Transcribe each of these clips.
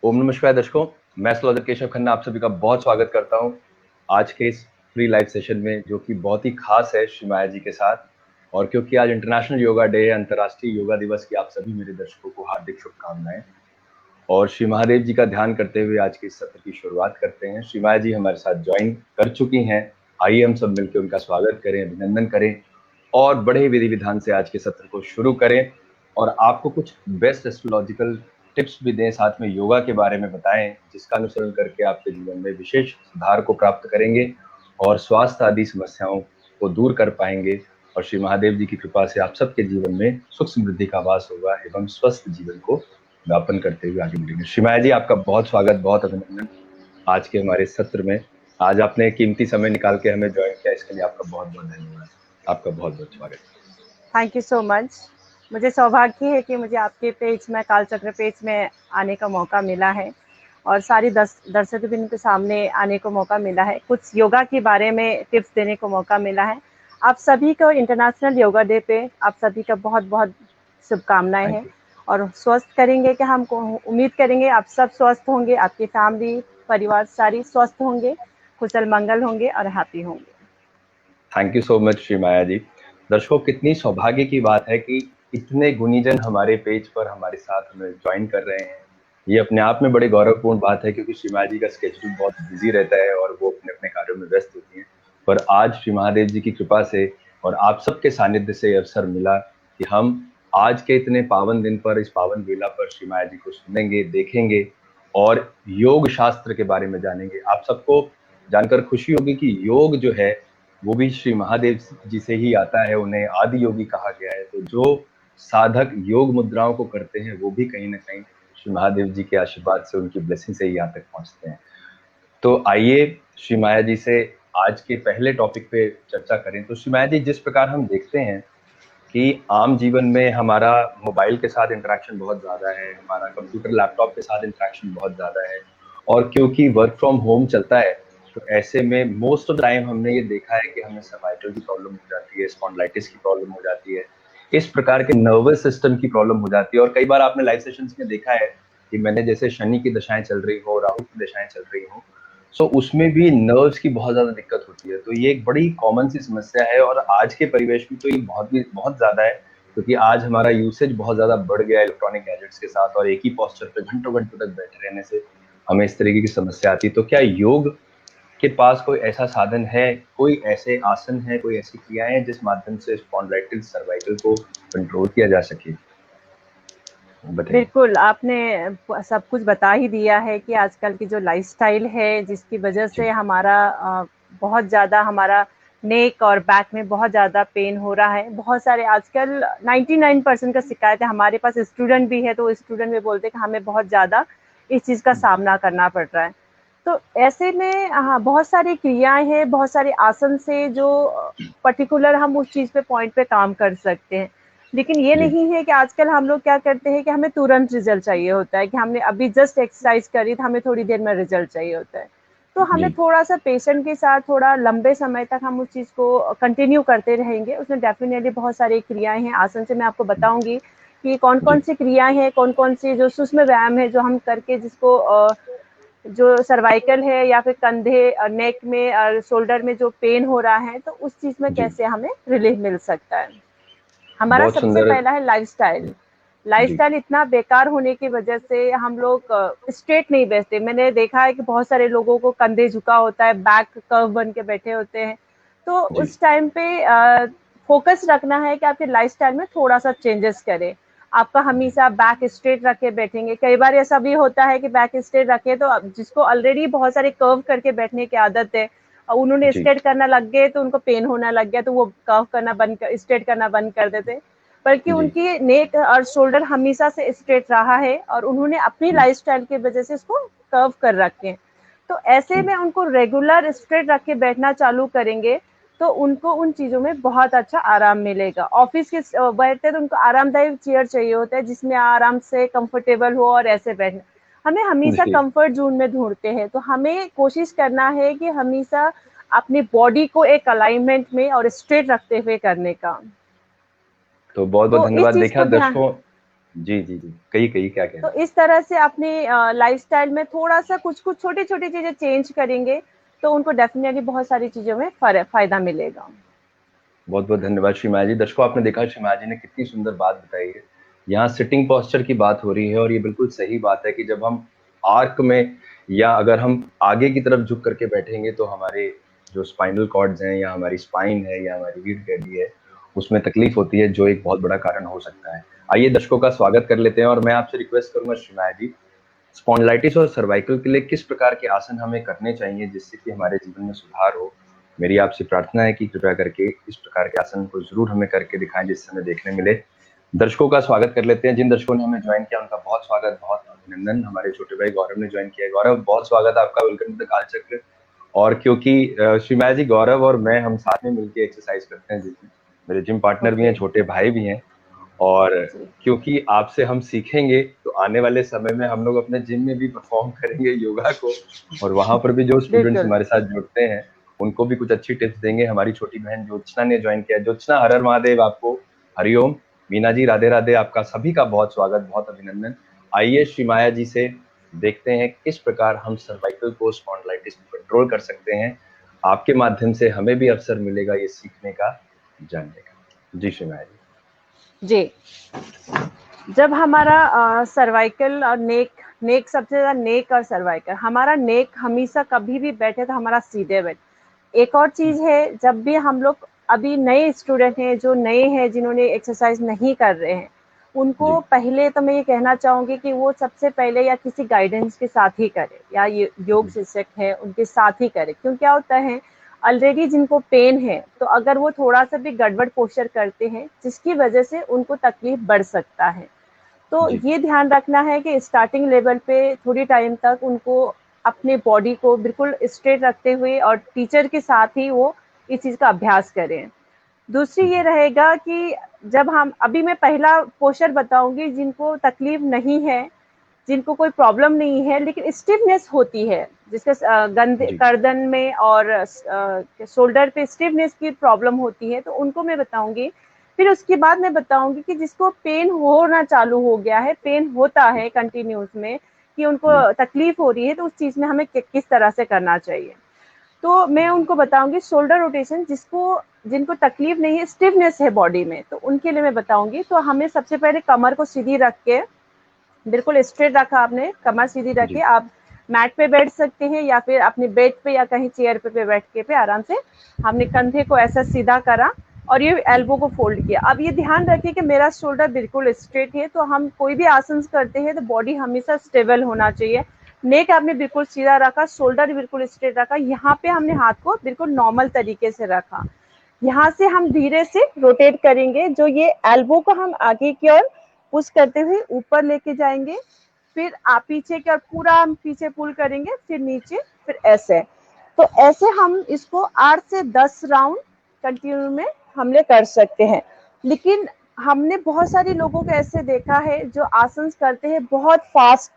ओम नमस्कार दर्शकों, मैं एस्ट्रोलॉजर केशव खन्ना आप सभी का बहुत स्वागत करता हूं आज के इस फ्री लाइव सेशन में, जो कि बहुत ही खास है श्री माया जी के साथ। और क्योंकि आज इंटरनेशनल योगा डे है, अंतर्राष्ट्रीय योगा दिवस की आप सभी मेरे दर्शकों को हार्दिक शुभकामनाएं। और श्री महादेव जी का ध्यान करते हुए आज के इस सत्र की शुरुआत करते हैं। श्री माया जी हमारे साथ ज्वाइन कर चुकी हैं। आइए हम सब मिलकर उनका स्वागत करें, अभिनंदन करें और बड़े विधि विधान से आज के सत्र को शुरू करें। और आपको कुछ बेस्ट एस्ट्रोलॉजिकल टिप्स भी दें, साथ में योगा के बारे में बताएं, जिसका अनुसरण करके आपके जीवन में विशेष सुधार को प्राप्त करेंगे और स्वास्थ्य आदि समस्याओं को दूर कर पाएंगे। और श्री महादेव जी की कृपा से आप सबके जीवन में सुख समृद्धि का वास होगा एवं स्वस्थ जीवन को व्यापन करते हुए आगे बढ़ेंगे। श्री माया जी, आपका बहुत स्वागत, बहुत अभिनंदन आज के हमारे सत्र में। आज आपने कीमती समय निकाल के हमें ज्वाइन किया, इसके लिए आपका बहुत बहुत धन्यवाद। आपका बहुत बहुत स्वागत। Thank you so much. मुझे सौभाग्य है कि मुझे आपके पेज में, कालचक्र पेज में आने का मौका मिला है और सारी दर्शक बिन के सामने आने को मौका मिला है। कुछ योगा के बारे में टिप्स देने को मौका मिला है। आप सभी को इंटरनेशनल योगा डे पे आप सभी का बहुत बहुत शुभकामनाएं हैं और स्वस्थ करेंगे कि हम उम्मीद करेंगे आप सब स्वस्थ होंगे, आपकी फैमिली परिवार सारी स्वस्थ होंगे, कुशल मंगल होंगे और हैप्पी होंगे। Thank you so much Shri Maya ji. दर्शकों, कितनी सौभाग्य की बात है कि इतने गुणीजन हमारे पेज पर हमारे साथ हमें ज्वाइन कर रहे हैं। ये अपने आप में बड़े गौरवपूर्ण बात है, क्योंकि श्री माया जी का स्केड्यूल बहुत बिजी रहता है और वो अपने अपने कार्यों में व्यस्त होती हैं। पर आज श्री महादेव जी की कृपा से और आप सबके सानिध्य से अवसर मिला कि हम आज के इतने पावन दिन पर, इस पावन वेला पर श्री माया जी को सुनेंगे, देखेंगे और योग शास्त्र के बारे में जानेंगे। आप सबको जानकर खुशी होगी कि योग जो है वो भी श्री महादेव जी से ही आता है। उन्हें आदि योगी कहा गया है। तो जो साधक योग मुद्राओं को करते हैं वो भी कहीं ना कहीं श्री महादेव जी के आशीर्वाद से, उनकी ब्लेसिंग से ही यहाँ तक पहुंचते हैं। तो आइए श्री माया जी से आज के पहले टॉपिक पे चर्चा करें। तो श्री माया जी, जिस प्रकार हम देखते हैं कि आम जीवन में हमारा मोबाइल के साथ इंटरेक्शन बहुत ज्यादा है, हमारा कंप्यूटर लैपटॉप के साथ इंटरेक्शन बहुत ज्यादा है, और क्योंकि वर्क फ्रॉम होम चलता है तो ऐसे में मोस्ट ऑफ द टाइम हमने ये देखा है कि हमें सर्वाइकल की प्रॉब्लम हो जाती है, स्पॉन्डिलाइटिस की प्रॉब्लम हो जाती है, इस प्रकार के नर्वस सिस्टम की प्रॉब्लम हो जाती है। और कई बार आपने लाइव सेशंस में देखा है कि मैंने जैसे शनि की दशाएं चल रही हो, राहु की दशाएं चल रही हो, सो उसमें भी नर्व्स की बहुत ज्यादा दिक्कत होती है। तो ये एक बड़ी कॉमन सी समस्या है और आज के परिवेश में तो ये बहुत ज्यादा है, क्योंकि आज हमारा यूसेज बहुत ज्यादा बढ़ गया है इलेक्ट्रॉनिक गैजेट्स के साथ, और एक ही पोस्चर पे घंटों घंटों तक बैठे रहने से हमें इस तरीके की समस्या आती है। तो क्या योग के पास कोई ऐसा साधन है, कोई ऐसे आसन है, कोई ऐसी क्रियाएं हैं जिस माध्यम से स्पॉन्डिलाइटिस, सर्वाइकल को कंट्रोल किया जा सके? बताइए। बिल्कुल, आपने सब कुछ बता ही दिया है कि आजकल की जो लाइफ़स्टाइल है, जिसकी वजह से हमारा बहुत ज़्यादा हमारा नेक और बैक में बहुत ज़्यादा पेन हो रहा है। बहुत सारे आजकल 99% का शिकायत है। हमारे पास स्टूडेंट भी है, तो स्टूडेंट भी बोलते हैं कि हमें बहुत ज़्यादा इस चीज़ का सामना करना पड़ रहा है। तो ऐसे में हाँ, बहुत सारी क्रियाएँ हैं, बहुत सारे आसन से जो पर्टिकुलर हम उस चीज़ पे पॉइंट पे काम कर सकते हैं। लेकिन ये नहीं है कि आजकल हम लोग क्या करते हैं कि हमें तुरंत रिजल्ट चाहिए होता है, कि हमने अभी जस्ट एक्सरसाइज करी तो हमें थोड़ी देर में रिजल्ट चाहिए होता है। तो हमें थोड़ा सा पेशेंट के साथ थोड़ा लंबे समय तक हम उस चीज़ को कंटिन्यू करते रहेंगे। उसमें डेफिनेटली बहुत सारी क्रियाएं हैं। आसन से मैं आपको बताऊंगी कि कौन कौन सी क्रियाएं हैं, कौन कौन सी जो सूक्ष्म व्यायाम है जो हम करके जिसको जो सर्वाइकल है या फिर कंधे, नेक में और शोल्डर में जो पेन हो रहा है, तो उस चीज़ में कैसे हमें रिलीफ मिल सकता है। हमारा बहुत सबसे सुंदर। पहला है लाइफस्टाइल। जी लाइफस्टाइल इतना बेकार होने की वजह से हम लोग स्ट्रेट नहीं बैठते। मैंने देखा है कि बहुत सारे लोगों को कंधे झुका होता है, बैक कर्व बन के बैठे होते हैं। तो जी उस टाइम पे फोकस रखना है कि आपके लाइफस्टाइल में थोड़ा सा चेंजेस करें। आपका हमेशा बैक स्ट्रेट रख के बैठेंगे। कई बार ऐसा भी होता है कि बैक स्ट्रेट रखे तो जिसको ऑलरेडी बहुत सारे कर्व करके बैठने की आदत है, उन्होंने जी स्ट्रेट करना लग गए तो उनको पेन होने लग गया, तो वो कर्व करना बंद कर, स्ट्रेट करना बंद कर देते। बल्कि जी उनकी नेक और शोल्डर हमेशा से स्ट्रेट रहा है और उन्होंने अपनी लाइफस्टाइल की वजह से इसको कर्व कर रखे हैं। तो ऐसे में उनको रेगुलर स्ट्रेट रख के बैठना चालू करेंगे तो उनको उन चीज़ों में बहुत अच्छा आराम मिलेगा। ऑफिस के बैठते तो उनको आरामदायक चेयर चाहिए होता है जिसमें आराम से कंफर्टेबल हो और ऐसे बैठना। हमें हमेशा जी। कंफर्ट जोन में ढूंढते हैं, तो हमें कोशिश करना है कि हमेशा अपनी बॉडी को एक अलाइनमेंट में और स्ट्रेट रखते हुए करने का। तो बहुत बहुत तो इस धन्यवाद। चीज देखा को ध्यान। दर्शकों, जी, जी, जी। कही, कही क्या कह तो रहे हैं? इस तरह से अपने लाइफस्टाइल में थोड़ा-सा कुछ-कुछ छोटी-छोटी चीज़ें चेंज करेंगे, तो उनको डेफ़िनिटली बहुत सारी चीज़ों में फ़ायदा मिलेगा। बहुत-बहुत धन्यवाद श्रीमाया जी। दर्शकों, आपने देखा श्रीमाया जी ने कितनी सुंदर बात बताई है। यहाँ सिटिंग पोस्चर की बात हो रही है और ये बिल्कुल सही बात है कि जब हम आर्क में या अगर हम आगे की तरफ झुक करके बैठेंगे तो हमारे जो स्पाइनल कॉर्ड्स हैं या हमारी स्पाइन है या हमारी रीढ़ की हड्डी है, उसमें तकलीफ होती है जो एक बहुत बड़ा कारण हो सकता है। आइए दर्शकों का स्वागत कर लेते हैं और मैं आपसे रिक्वेस्ट करूँगा श्रीमाया जी, स्पॉन्डिलाइटिस और सर्वाइकल के लिए किस प्रकार के आसन हमें करने चाहिए जिससे कि हमारे जीवन में सुधार हो? मेरी आपसे प्रार्थना है कि कृपया करके इस प्रकार के आसन को ज़रूर हमें करके दिखाएँ जिससे हमें देखने मिले। दर्शकों का स्वागत कर लेते हैं, जिन दर्शकों ने हमें जॉइन किया उनका बहुत स्वागत, बहुत अभिनंदन। हमारे छोटे भाई गौरव ने जॉइन किया है। गौरव, बहुत स्वागत है आपका, वेलकम टू द कालचक्र। और क्योंकि श्रीमाया जी, गौरव और मैं हम साथ में मिलके एक्सरसाइज करते हैं जिम में। मेरे जिम पार्टनर भी ओके, हैं, छोटे भाई भी हैं। और जी, क्योंकि आपसे हम सीखेंगे तो आने वाले समय में हम लोग अपने जिम में भी परफॉर्म करेंगे योगा को, और वहां पर भी जो स्टूडेंट्स बिल्कुल। हमारे साथ जुड़ते हैं उनको भी कुछ अच्छी टिप्स देंगे। हमारी छोटी बहन ज्योत्सना ने ज्वाइन किया है। ज्योत्सना, हर हर महादेव आपको, हरिओम। मीना जी, राधे राधे, आपका सभी का बहुत स्वागत, बहुत अभिनंदन। आइए श्रीमाया जी से देखते हैं किस प्रकार हम सर्वाइकल को, स्पॉन्डिलाइटिस को कंट्रोल कर सकते हैं। आपके माध्यम से हमें भी अवसर मिलेगा ये सीखने का, जानने का। जी श्रीमाया जी। जी, जब हमारा सर्वाइकल और नेक सबसे ज़्यादा, नेक और सर्वाइकल, हमारा नेक हमेशा कभी भी बैठे तो हमारा सीधे बैठे। एक और चीज़ है, जब भी हम लोग अभी नए स्टूडेंट हैं, जो नए हैं, जिन्होंने एक्सरसाइज नहीं कर रहे हैं, उनको जी पहले तो मैं ये कहना चाहूँगी कि वो सबसे पहले या किसी गाइडेंस के साथ ही करें, या ये योग जी शिक्षक है उनके साथ ही करें। क्यों, क्या होता है, ऑलरेडी जिनको पेन है, तो अगर वो थोड़ा-सा भी गड़बड़ पोस्चर करते हैं, जिसकी वजह से उनको तकलीफ बढ़ सकता है। तो जी ये ध्यान रखना है कि स्टार्टिंग लेवल पे थोड़ी टाइम तक उनको अपने बॉडी को बिल्कुल स्ट्रेट रखते हुए और टीचर के साथ ही वो इस चीज़ का अभ्यास करें। दूसरी ये जी रहेगा कि जब हम अभी मैं पहला पोस्चर बताऊंगी, जिनको तकलीफ नहीं है, जिनको कोई प्रॉब्लम नहीं है, लेकिन स्टिफनेस होती है, जिसके गंदे जी गर्दन में और शोल्डर पे स्टिफनेस की प्रॉब्लम होती है, तो उनको मैं बताऊंगी। फिर उसके बाद मैं बताऊंगी कि जिसको पेन होना चालू हो गया है, पेन होता है कंटिन्यूस में, कि उनको जी तकलीफ हो रही है, तो उस चीज़ में हमें किस तरह से करना चाहिए। तो मैं उनको बताऊंगी शोल्डर रोटेशन, जिनको तकलीफ नहीं है, स्टिफनेस है बॉडी में, तो उनके लिए मैं बताऊंगी। तो हमें सबसे पहले कमर को सीधी रख के, बिल्कुल स्ट्रेट रखा आपने, कमर सीधी रखी, जी आप मैट पे बैठ सकते हैं या फिर अपने बेड पे या कहीं चेयर पे बैठ के पे आराम से हमने कंधे को ऐसा सीधा करा और ये एल्बो को फोल्ड किया। अब ये ध्यान रखिए कि मेरा शोल्डर बिल्कुल स्ट्रेट है, तो हम कोई भी आसन करते हैं तो बॉडी हमेशा स्टेबल होना चाहिए। नेक आपने बिल्कुल सीधा रखा, शोल्डर बिल्कुल स्ट्रेट रखा, यहाँ पे हमने हाथ को बिल्कुल नॉर्मल तरीके से रखा। यहाँ से हम धीरे से रोटेट करेंगे, जो ये एल्बो को हम आगे की ओर पुश करते हुए ऊपर लेके जाएंगे, फिर आप पीछे की ओर पूरा हम पीछे पुल करेंगे, फिर नीचे, फिर ऐसे। तो ऐसे हम इसको 8 से 10 राउंड कंटिन्यू में हमने कर सकते हैं। लेकिन हमने बहुत सारे लोगों को ऐसे देखा है जो आसन करते हैं बहुत फास्ट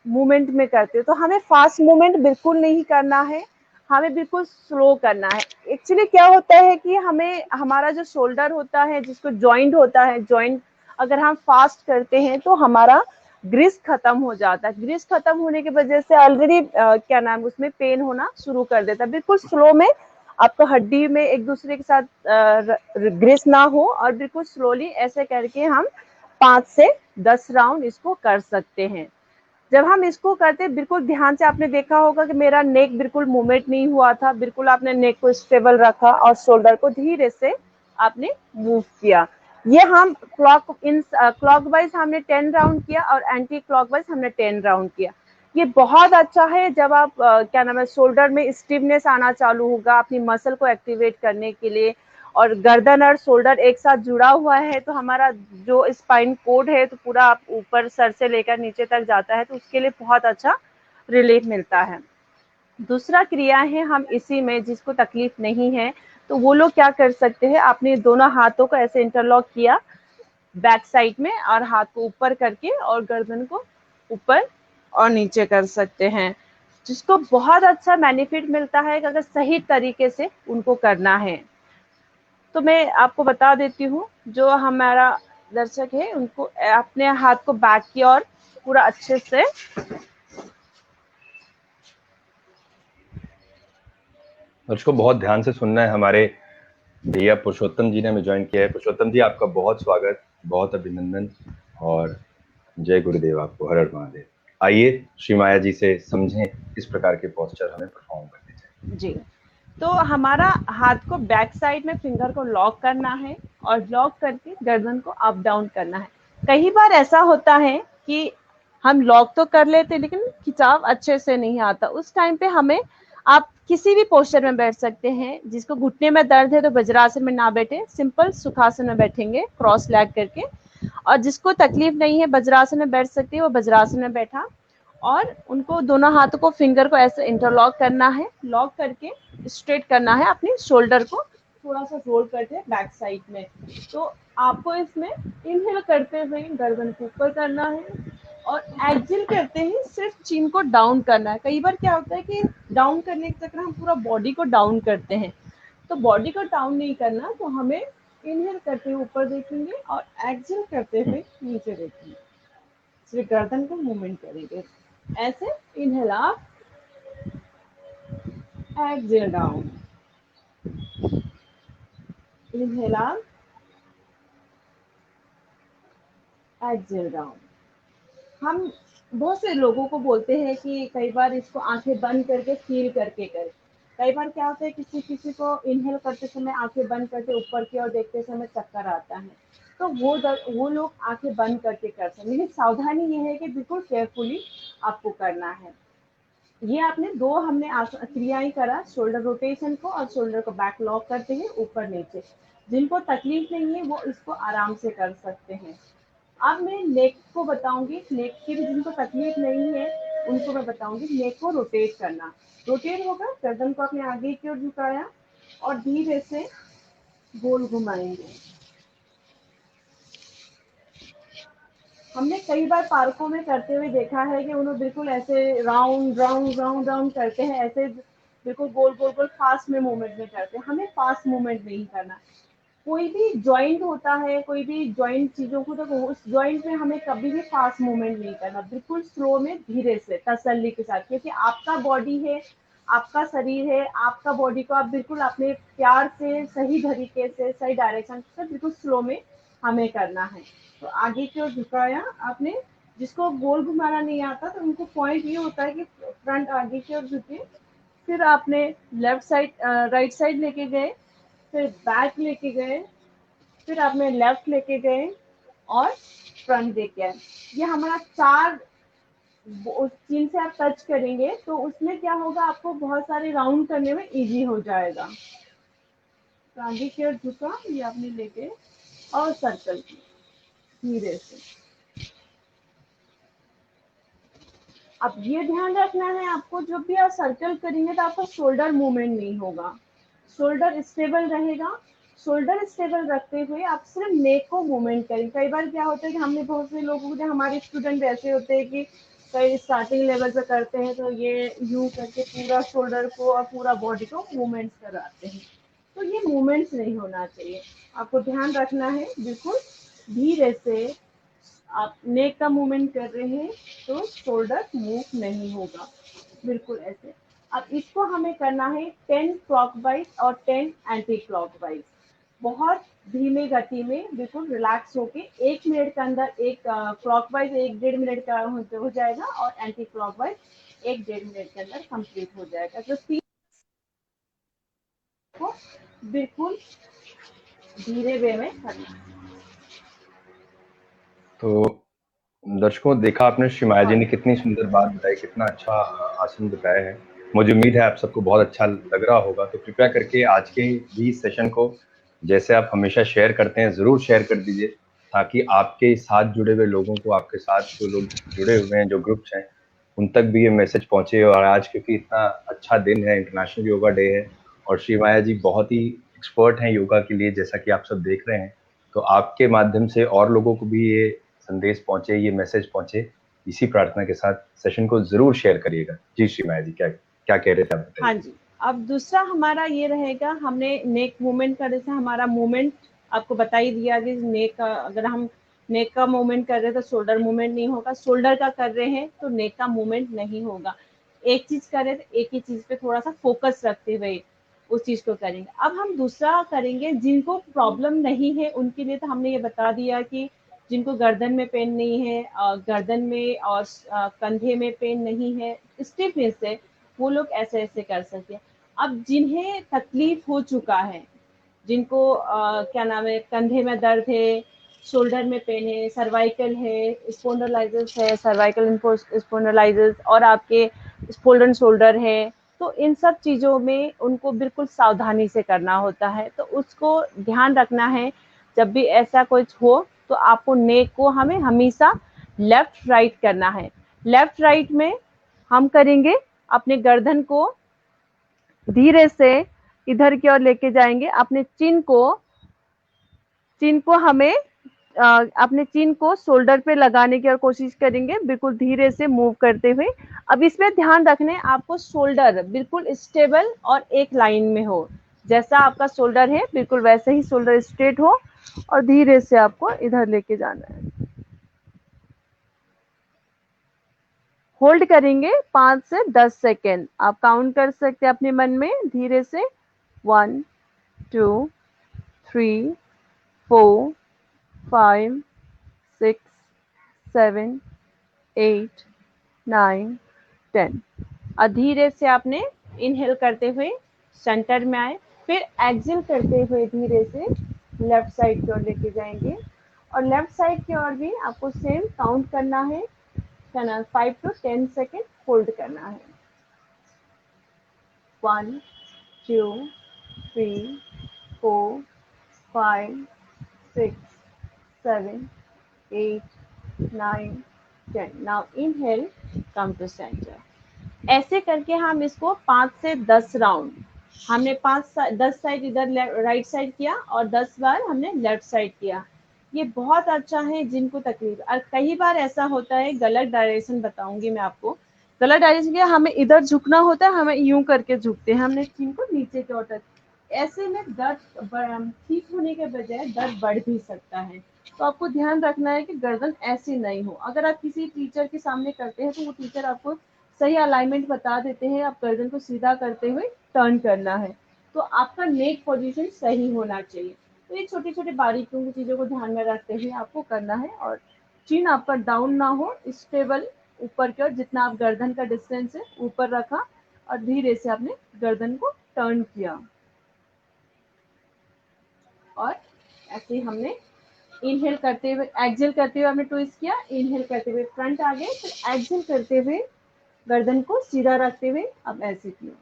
मूवमेंट में करते हैं, तो हमें फास्ट मूवमेंट बिल्कुल नहीं करना है, हमें बिल्कुल स्लो करना है। एक्चुअली क्या होता है कि हमें हमारा जो शोल्डर होता है, जिसको जॉइंट होता है, जॉइंट अगर हम फास्ट करते हैं तो हमारा ग्रिस खत्म हो जाता है। ग्रिस खत्म होने की वजह से ऑलरेडी क्या नाम, उसमें पेन होना शुरू कर देता है। बिल्कुल स्लो में, आपको हड्डी में एक दूसरे के साथ ग्रिस ना हो, और बिल्कुल स्लोली ऐसे करके हम 5 से 10 राउंड इसको कर सकते हैं। जब हम इसको करते, बिल्कुल ध्यान से, आपने देखा होगा कि मेरा नेक बिल्कुल मूवमेंट नहीं हुआ था, बिल्कुल आपने नेक को स्टेबल रखा और शोल्डर को धीरे से आपने मूव किया। ये हम क्लॉकवाइज हमने 10 राउंड किया और एंटी क्लॉकवाइज हमने 10 राउंड किया। ये बहुत अच्छा है जब आप क्या नाम है, शोल्डर में स्टिफनेस आना चालू होगा अपनी मसल को एक्टिवेट करने के लिए, और गर्दन और शोल्डर एक साथ जुड़ा हुआ है, तो हमारा जो स्पाइन कोड है तो पूरा आप ऊपर सर से लेकर नीचे तक जाता है, तो उसके लिए बहुत अच्छा रिलीफ मिलता है। दूसरा क्रिया है हम इसी में, जिसको तकलीफ नहीं है, तो वो लोग क्या कर सकते हैं, आपने दोनों हाथों को ऐसे इंटरलॉक किया बैक साइड में, और हाथ को ऊपर करके और गर्दन को ऊपर और नीचे कर सकते हैं, जिसको बहुत अच्छा बेनिफिट मिलता है अगर सही तरीके से उनको करना है। तो मैं आपको बता देती हूँ, जो हमारा दर्शक है उनको अपने हाथ को बैक की ओर पूरा अच्छे से दर्शकों बहुत ध्यान से सुनना है। हमारे भैया पुरुषोत्तम जी ने हमें ज्वाइन किया है। पुरुषोत्तम जी, आपका बहुत स्वागत, बहुत अभिनंदन और जय गुरुदेव आपको। हर हर महादेव। आइए श्री माया जी से समझें किस प्रकार के पोस्चर हमें परफॉर्म करने चाहिए। जी। तो हमारा हाथ को बैक साइड में फिंगर को लॉक करना है और लॉक करके गर्दन को अप डाउन करना है। कई बार ऐसा होता है कि हम लॉक तो कर लेते लेकिन खिंचाव अच्छे से नहीं आता। उस टाइम पे हमें आप किसी भी पोस्चर में बैठ सकते हैं। जिसको घुटने में दर्द है तो वज्रासन में ना बैठे, सिंपल सुखासन में बैठेंगे क्रॉस लेग करके। और जिसको तकलीफ नहीं है वज्रासन में बैठ सकती है वो वज्रासन में बैठा और उनको दोनों हाथों को फिंगर को ऐसे इंटरलॉक करना है। लॉक करके स्ट्रेट करना है अपनी शोल्डर को, थोड़ा सा रोल करके बैक साइड में। तो आपको इसमें इनहेल करते हुए गर्दन को ऊपर करना है और एक्सहेल करते ही सिर्फ चिन को डाउन करना है। कई बार क्या होता है कि डाउन करने के चक्कर हम पूरा बॉडी को डाउन करते हैं, तो बॉडी को डाउन नहीं करना। तो हमें इनहेल करते हुए ऊपर देखेंगे और एक्सहेल करते हुए नीचे देखेंगे। सिर्फ गर्दन को मूवमेंट करेंगे ऐसे। Inhale up, exhale down, inhale up, exhale down. हम बहुत से लोगों को बोलते हैं कि कई बार इसको आंखें बंद करके फील करके करें। कई बार क्या होता है किसी किसी को इनहेल करते समय आंखें बंद करके ऊपर की ओर देखते समय चक्कर आता है, तो वो लोग आंखें बंद करके कर सकते हैं। लेकिन सावधानी ये है कि बिल्कुल केयरफुली आपको करना है। ये आपने दो हमने क्रियाएं करा, शोल्डर रोटेशन को और शोल्डर को बैक लॉक करते हैं ऊपर नीचे। जिनको तकलीफ नहीं है वो इसको आराम से कर सकते हैं। अब मैं नेक को बताऊंगी। नेक की भी जिनको तकलीफ नहीं है उनको मैं बताऊंगी। नेक को रोटेट करना। रोटेट होगा, गर्दन को अपने आगे की ओर झुकाया और धीरे से गोल घुमाएंगे। हमने कई बार पार्कों में करते हुए देखा है कि उन्होंने बिल्कुल ऐसे राउंड राउंड राउंड राउंड करते हैं, ऐसे बिल्कुल गोल गोल गोल फास्ट में मूवमेंट में करते हैं। हमें फास्ट मूवमेंट नहीं करना। कोई भी जॉइंट होता है, कोई भी जॉइंट चीजों को, तो उस जॉइंट में हमें कभी भी फास्ट मूवमेंट नहीं करना, बिल्कुल स्लो में धीरे से तसल्ली के साथ। क्योंकि आपका बॉडी है, आपका शरीर है, आपका बॉडी को आप बिल्कुल अपने प्यार से सही तरीके से सही डायरेक्शन से बिल्कुल स्लो में हमें करना है। तो आगे की ओर झुकाया आपने। जिसको गोल घुमाना नहीं आता तो उनको पॉइंट ये होता है कि फ्रंट आगे की ओर झुके, फिर आपने लेफ्ट साइड राइट साइड लेके गए, फिर बैक लेके गए, फिर आपने लेफ्ट लेके गए और फ्रंट लेके आए। ये हमारा चार चीन से आप टच करेंगे तो उसमें क्या होगा, आपको बहुत सारे राउंड करने में इजी हो जाएगा। तो आगे की ओर झुका, ये आपने लेके और सर्कल की धीरे से। अब ये ध्यान रखना है आपको, जब भी आप सर्कल करेंगे तो आपका शोल्डर मूवमेंट नहीं होगा, शोल्डर स्टेबल रहेगा। शोल्डर स्टेबल रखते हुए आप सिर्फ नेक को मूवमेंट करें। कई बार क्या होता है कि हमने बहुत से लोगों को, हमारे स्टूडेंट ऐसे होते हैं कि कई स्टार्टिंग लेवल पे करते हैं तो ये यूं करके पूरा शोल्डर को और पूरा बॉडी को मूवमेंट्स कराते हैं। तो ये मूवमेंट्स नहीं होना चाहिए। आपको ध्यान रखना है, बिल्कुल धीरे से आप नेक का मूवमेंट कर रहे हैं तो शोल्डर मूव नहीं होगा, बिल्कुल ऐसे। अब इसको हमें करना है 10 क्लॉकवाइज और 10 एंटी क्लॉकवाइज, बहुत धीमे गति में, बिल्कुल रिलैक्स होके। 1 मिनट के अंदर एक क्लॉकवाइज 1-1.5 मिनट का हो जाएगा और एंटी क्लॉकवाइज 1-1.5 मिनट के अंदर कंप्लीट हो जाएगा। तो 3 को बिल्कुल धीरे वे में करना है। तो दर्शकों, देखा आपने श्री माया जी हाँ ने कितनी सुंदर बात बताई, कितना अच्छा आसन बताया है। मुझे उम्मीद है आप सबको बहुत अच्छा लग रहा होगा। तो कृपया करके आज के भी सेशन को, जैसे आप हमेशा शेयर करते हैं, जरूर शेयर कर दीजिए, ताकि आपके साथ जुड़े हुए लोगों को, आपके साथ जो लोग जुड़े हुए हैं, जो ग्रुप्स हैं, उन तक भी ये मैसेज पहुंचे। और आज क्योंकि इतना अच्छा दिन है, इंटरनेशनल योगा डे है, और श्री माया जी बहुत ही एक्सपर्ट हैं योगा के लिए, जैसा कि आप सब देख रहे हैं। तो आपके माध्यम से और लोगों को भी ये संदेश पहुंचे, ये मैसेज पहुंचे, इसी प्रार्थना के साथ सेशन को जरूर शेयर करिएगा। जी श्री माया जी, क्या क्या कह रहे थे आप? हाँ जी। अब दूसरा हमारा ये रहेगा, हमने नेक मूवमेंट करने से हमारा मूवमेंट आपको बता ही दिया कि नेक अगर हम नेक का मूवमेंट कर रहे हैं तो शोल्डर मूवमेंट नहीं होगा, शोल्डर का कर रहे हैं तो नेक का मूवमेंट नहीं होगा। एक चीज कर रहे तो एक ही चीज पे थोड़ा सा फोकस रखते हुए उस चीज को करेंगे। अब हम दूसरा करेंगे, जिनको प्रॉब्लम नहीं है उनके लिए तो हमने ये बता दिया कि जिनको गर्दन में पेन नहीं है, गर्दन में और कंधे में पेन नहीं है, स्टिफनेस है, वो लोग ऐसे ऐसे कर सकते हैं। अब जिन्हें तकलीफ हो चुका है, जिनको क्या नाम है, कंधे में दर्द है, शोल्डर में पेन है, सर्वाइकल है, स्पोंडलाइटिस है, सर्वाइकल स्पोंडलाइटिस और आपके स्पोल्डन शोल्डर है, तो इन सब चीज़ों में उनको बिल्कुल सावधानी से करना होता है। तो उसको ध्यान रखना है, जब भी ऐसा कुछ हो तो आपको नेक को हमें हमेशा लेफ्ट राइट करना है। लेफ्ट राइट में हम करेंगे, अपने गर्दन को धीरे से इधर की ओर लेके जाएंगे, अपने चिन को हमें अपने चिन को शोल्डर पे लगाने की कोशिश करेंगे, बिल्कुल धीरे से मूव करते हुए। अब इसमें ध्यान रखने आपको शोल्डर बिल्कुल स्टेबल और एक लाइन में हो, जैसा आपका शोल्डर है बिल्कुल वैसे ही शोल्डर स्ट्रेट हो, और धीरे से आपको इधर लेके जाना है। होल्ड करेंगे 5 से 10 सेकेंड, आप काउंट कर सकते हैं अपने मन में धीरे से, 1 2 3 4 5 6 7 8 9 10। और धीरे से आपने इनहेल करते हुए सेंटर में आए, फिर एक्सहेल करते हुए धीरे से लेफ्ट साइड की ओर लेके जाएंगे, और लेफ्ट साइड की ओर भी आपको सेम काउंट करना है, 5 to 10 सेकेंड होल्ड करना है। 1 2 3 4 5 6 7 8 9 10। Now inhale, come to centre. ऐसे करके हम इसको 5 से 10 राउंड, हमने 10 साइड इधर राइट साइड किया और 10 बार हमने लेफ्ट साइड किया। ये बहुत अच्छा है जिनको तकलीफ। और कई बार ऐसा होता है, गलत डायरेक्शन बताऊंगी मैं आपको, गलत डायरेक्शन क्या, हमें इधर झुकना होता है, हमें यूं करके झुकते हैं, हमने चिन को नीचे की ओर, ऐसे में दर्द ठीक होने के बजाय दर्द बढ़ भी सकता है। तो आपको ध्यान रखना है कि गर्दन ऐसी नहीं हो। अगर आप किसी टीचर के सामने करते हैं तो वो टीचर आपको सही अलाइनमेंट बता देते हैं, आप गर्दन को सीधा करते हुए टर्न करना है, तो आपका नेक पोजीशन सही होना चाहिए। तो ये छोटी छोटी बारीकियों की चीज़ों को ध्यान में रखते हुए आपको करना है, और चिन आपका डाउन ना हो, स्टेबल ऊपर की ओर, जितना आप गर्दन का डिस्टेंस है ऊपर रखा, और धीरे से आपने गर्दन को टर्न किया। और ऐसे ही हमने इनहेल करते हुए, एक्सहेल करते हुए हमने ट्विस्ट किया, इनहेल करते हुए फ्रंट आ गए, फिर एक्सहेल करते हुए गर्दन को सीधा रखते हुए अब ऐसे किया।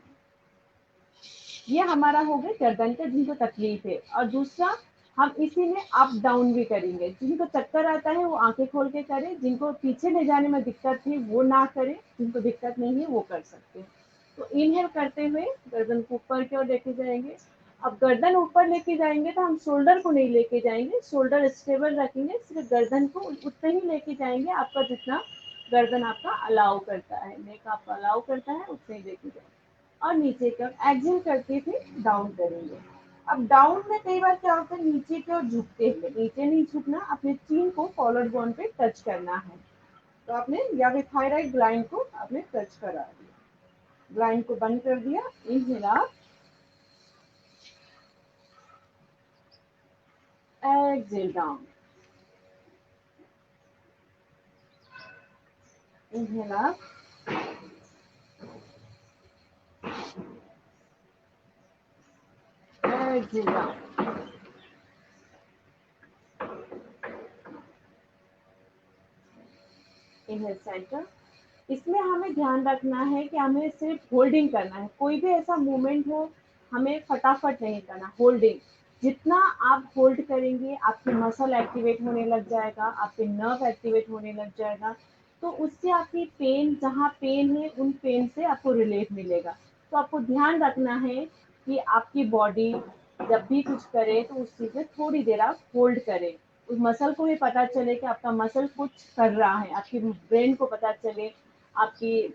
ये हमारा हो गया गर्दन का, जिनको तकलीफ है। और दूसरा, हम इसी में अप डाउन भी करेंगे। जिनको चक्कर आता है वो आंखें खोल के करें, जिनको पीछे ले जाने में दिक्कत है वो ना करें, जिनको दिक्कत नहीं है वो कर सकते हैं। तो इनहेल करते हुए गर्दन को ऊपर की ओर लेके जाएंगे। अब गर्दन ऊपर लेके जाएंगे तो हम शोल्डर को नहीं लेके जाएंगे, शोल्डर स्टेबल रखेंगे, सिर्फ गर्दन को उतने ही लेके जाएंगे आपका जितना गर्दन आपका अलाउ करता है, नेक आपका अलाउ करता है उतने ही लेके जाएंगे। और नीचे की ओर एक्सहेल करते हुए डाउन करेंगे। अब डाउन में कई बार क्या होता है, नीचे की ओर झुकते हुए, नीचे नहीं झुकना, अपने चीन को कॉलर बोन पे टच करना है। तो आपने या फिर थायराइड ग्लैंड को आपने टच करा दिया, ग्लैंड को बंद कर दिया। Inhale up, exhale down, inhale up, exhale down. Inhale centre. इसमें हमें ध्यान रखना है कि हमें सिर्फ होल्डिंग करना है, कोई भी ऐसा मूवमेंट हो हमें फटाफट नहीं करना, होल्डिंग। जितना आप होल्ड करेंगे आपकी मसल एक्टिवेट होने लग जाएगा, आपके नर्व एक्टिवेट होने लग जाएगा, तो उससे आपकी पेन, जहाँ पेन है उन पेन से आपको रिलीफ मिलेगा। तो आपको ध्यान रखना है कि आपकी बॉडी जब भी कुछ करे तो उस चीज़ में थोड़ी देर आप होल्ड करें, उस मसल को भी पता चले कि आपका मसल कुछ कर रहा है, आपकी ब्रेन को पता चले, आपकी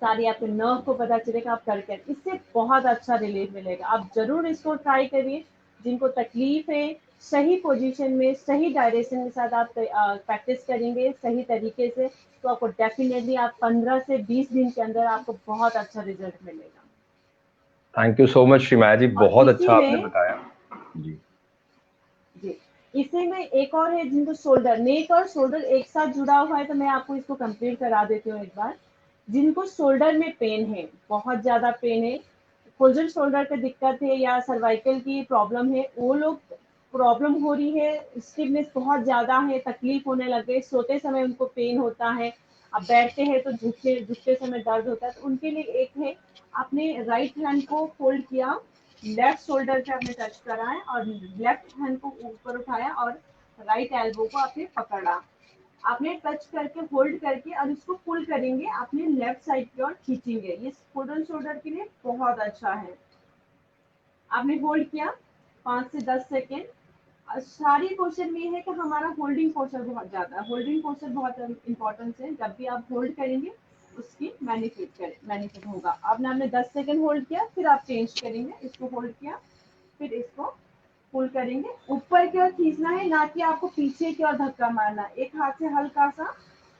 सारी आपके नर्व को पता चले कि आप करके, इससे बहुत अच्छा रिलीफ मिलेगा। आप जरूर इसको ट्राई करिए, जिनको तकलीफ है सही पोजीशन में सही डायरेक्शन के साथ आप प्रैक्टिस करेंगे सही तरीके से, तो आपको डेफिनेटली आप 15 से 20 दिन के अंदर आपको बहुत अच्छा रिजल्ट मिलेगा। थैंक यू सो मच श्रीमाया जी, और बहुत इसी अच्छा आपने में बताया। जी जी इसी में एक और है जिनको शोल्डर, नेक और शोल्डर एक साथ जुड़ा हुआ है, तो मैं आपको इसको कंप्लीट करा देती हूँ एक बार। जिनको शोल्डर में पेन है, बहुत ज्यादा पेन है, फुल शोल्डर का दिक्कत है या सर्वाइकल की प्रॉब्लम है, वो लोग प्रॉब्लम हो रही है, स्टिफनेस बहुत ज्यादा है, तकलीफ होने लगे, सोते समय उनको पेन होता है, अब बैठते हैं तो झुकते झुकते समय दर्द होता है, तो उनके लिए एक है, आपने राइट हैंड को फोल्ड किया, लेफ्ट शोल्डर पे आपने टच करा है और लेफ्ट हैंड को ऊपर उठाया और राइट एल्बो को आपने पकड़ा, आपने टच करके होल्ड करके और इसको पुल करेंगे, आपने लेफ्ट साइड की ओर खींचेंगे, ये फुल शोल्डर के लिए बहुत अच्छा है। आपने होल्ड किया 5 से 10 सेकेंड। सारी क्वेश्चन में है कि हमारा होल्डिंग पोस्चर बहुत ज्यादा है, होल्डिंग पोस्चर बहुत इंपॉर्टेंस है, जब भी आप होल्ड करेंगे उसकी मैनिफेट होगा। आपने आपने 10 सेकेंड होल्ड किया, फिर आप चेंज करेंगे, इसको होल्ड किया, फिर इसको पुल करेंगे, ऊपर की ओर खींचना है, ना कि आपको पीछे की ओर धक्का मारना है, एक हाथ से हल्का सा,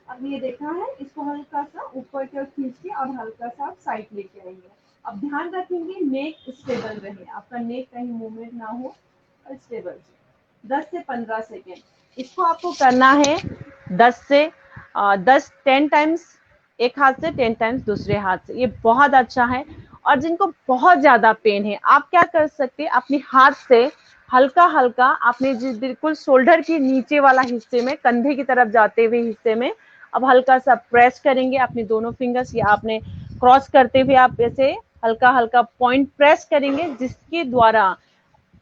अब ये देखा है, इसको हल्का सा ऊपर की ओर खींच के और हल्का सा आप साइड लेके आएंगे। अब ध्यान रखेंगे नेक स्टेबल रहे, आपका नेक कहीं मूवमेंट ना हो और स्टेबल। 10 से 15 सेकेंड इसको आपको करना है, 10 एक हाथ से 10 टाइम्स दूसरे हाथ से, ये बहुत अच्छा है। और जिनको बहुत ज्यादा पेन है, आप क्या कर सकते हैं, अपने हाथ से हल्का हल्का आपने बिल्कुल शोल्डर के नीचे वाला हिस्से में, कंधे की तरफ जाते हुए हिस्से में, अब हल्का सा प्रेस करेंगे अपने दोनों फिंगर्स, या आपने क्रॉस करते हुए आप ऐसे हल्का हल्का पॉइंट प्रेस करेंगे, जिसके द्वारा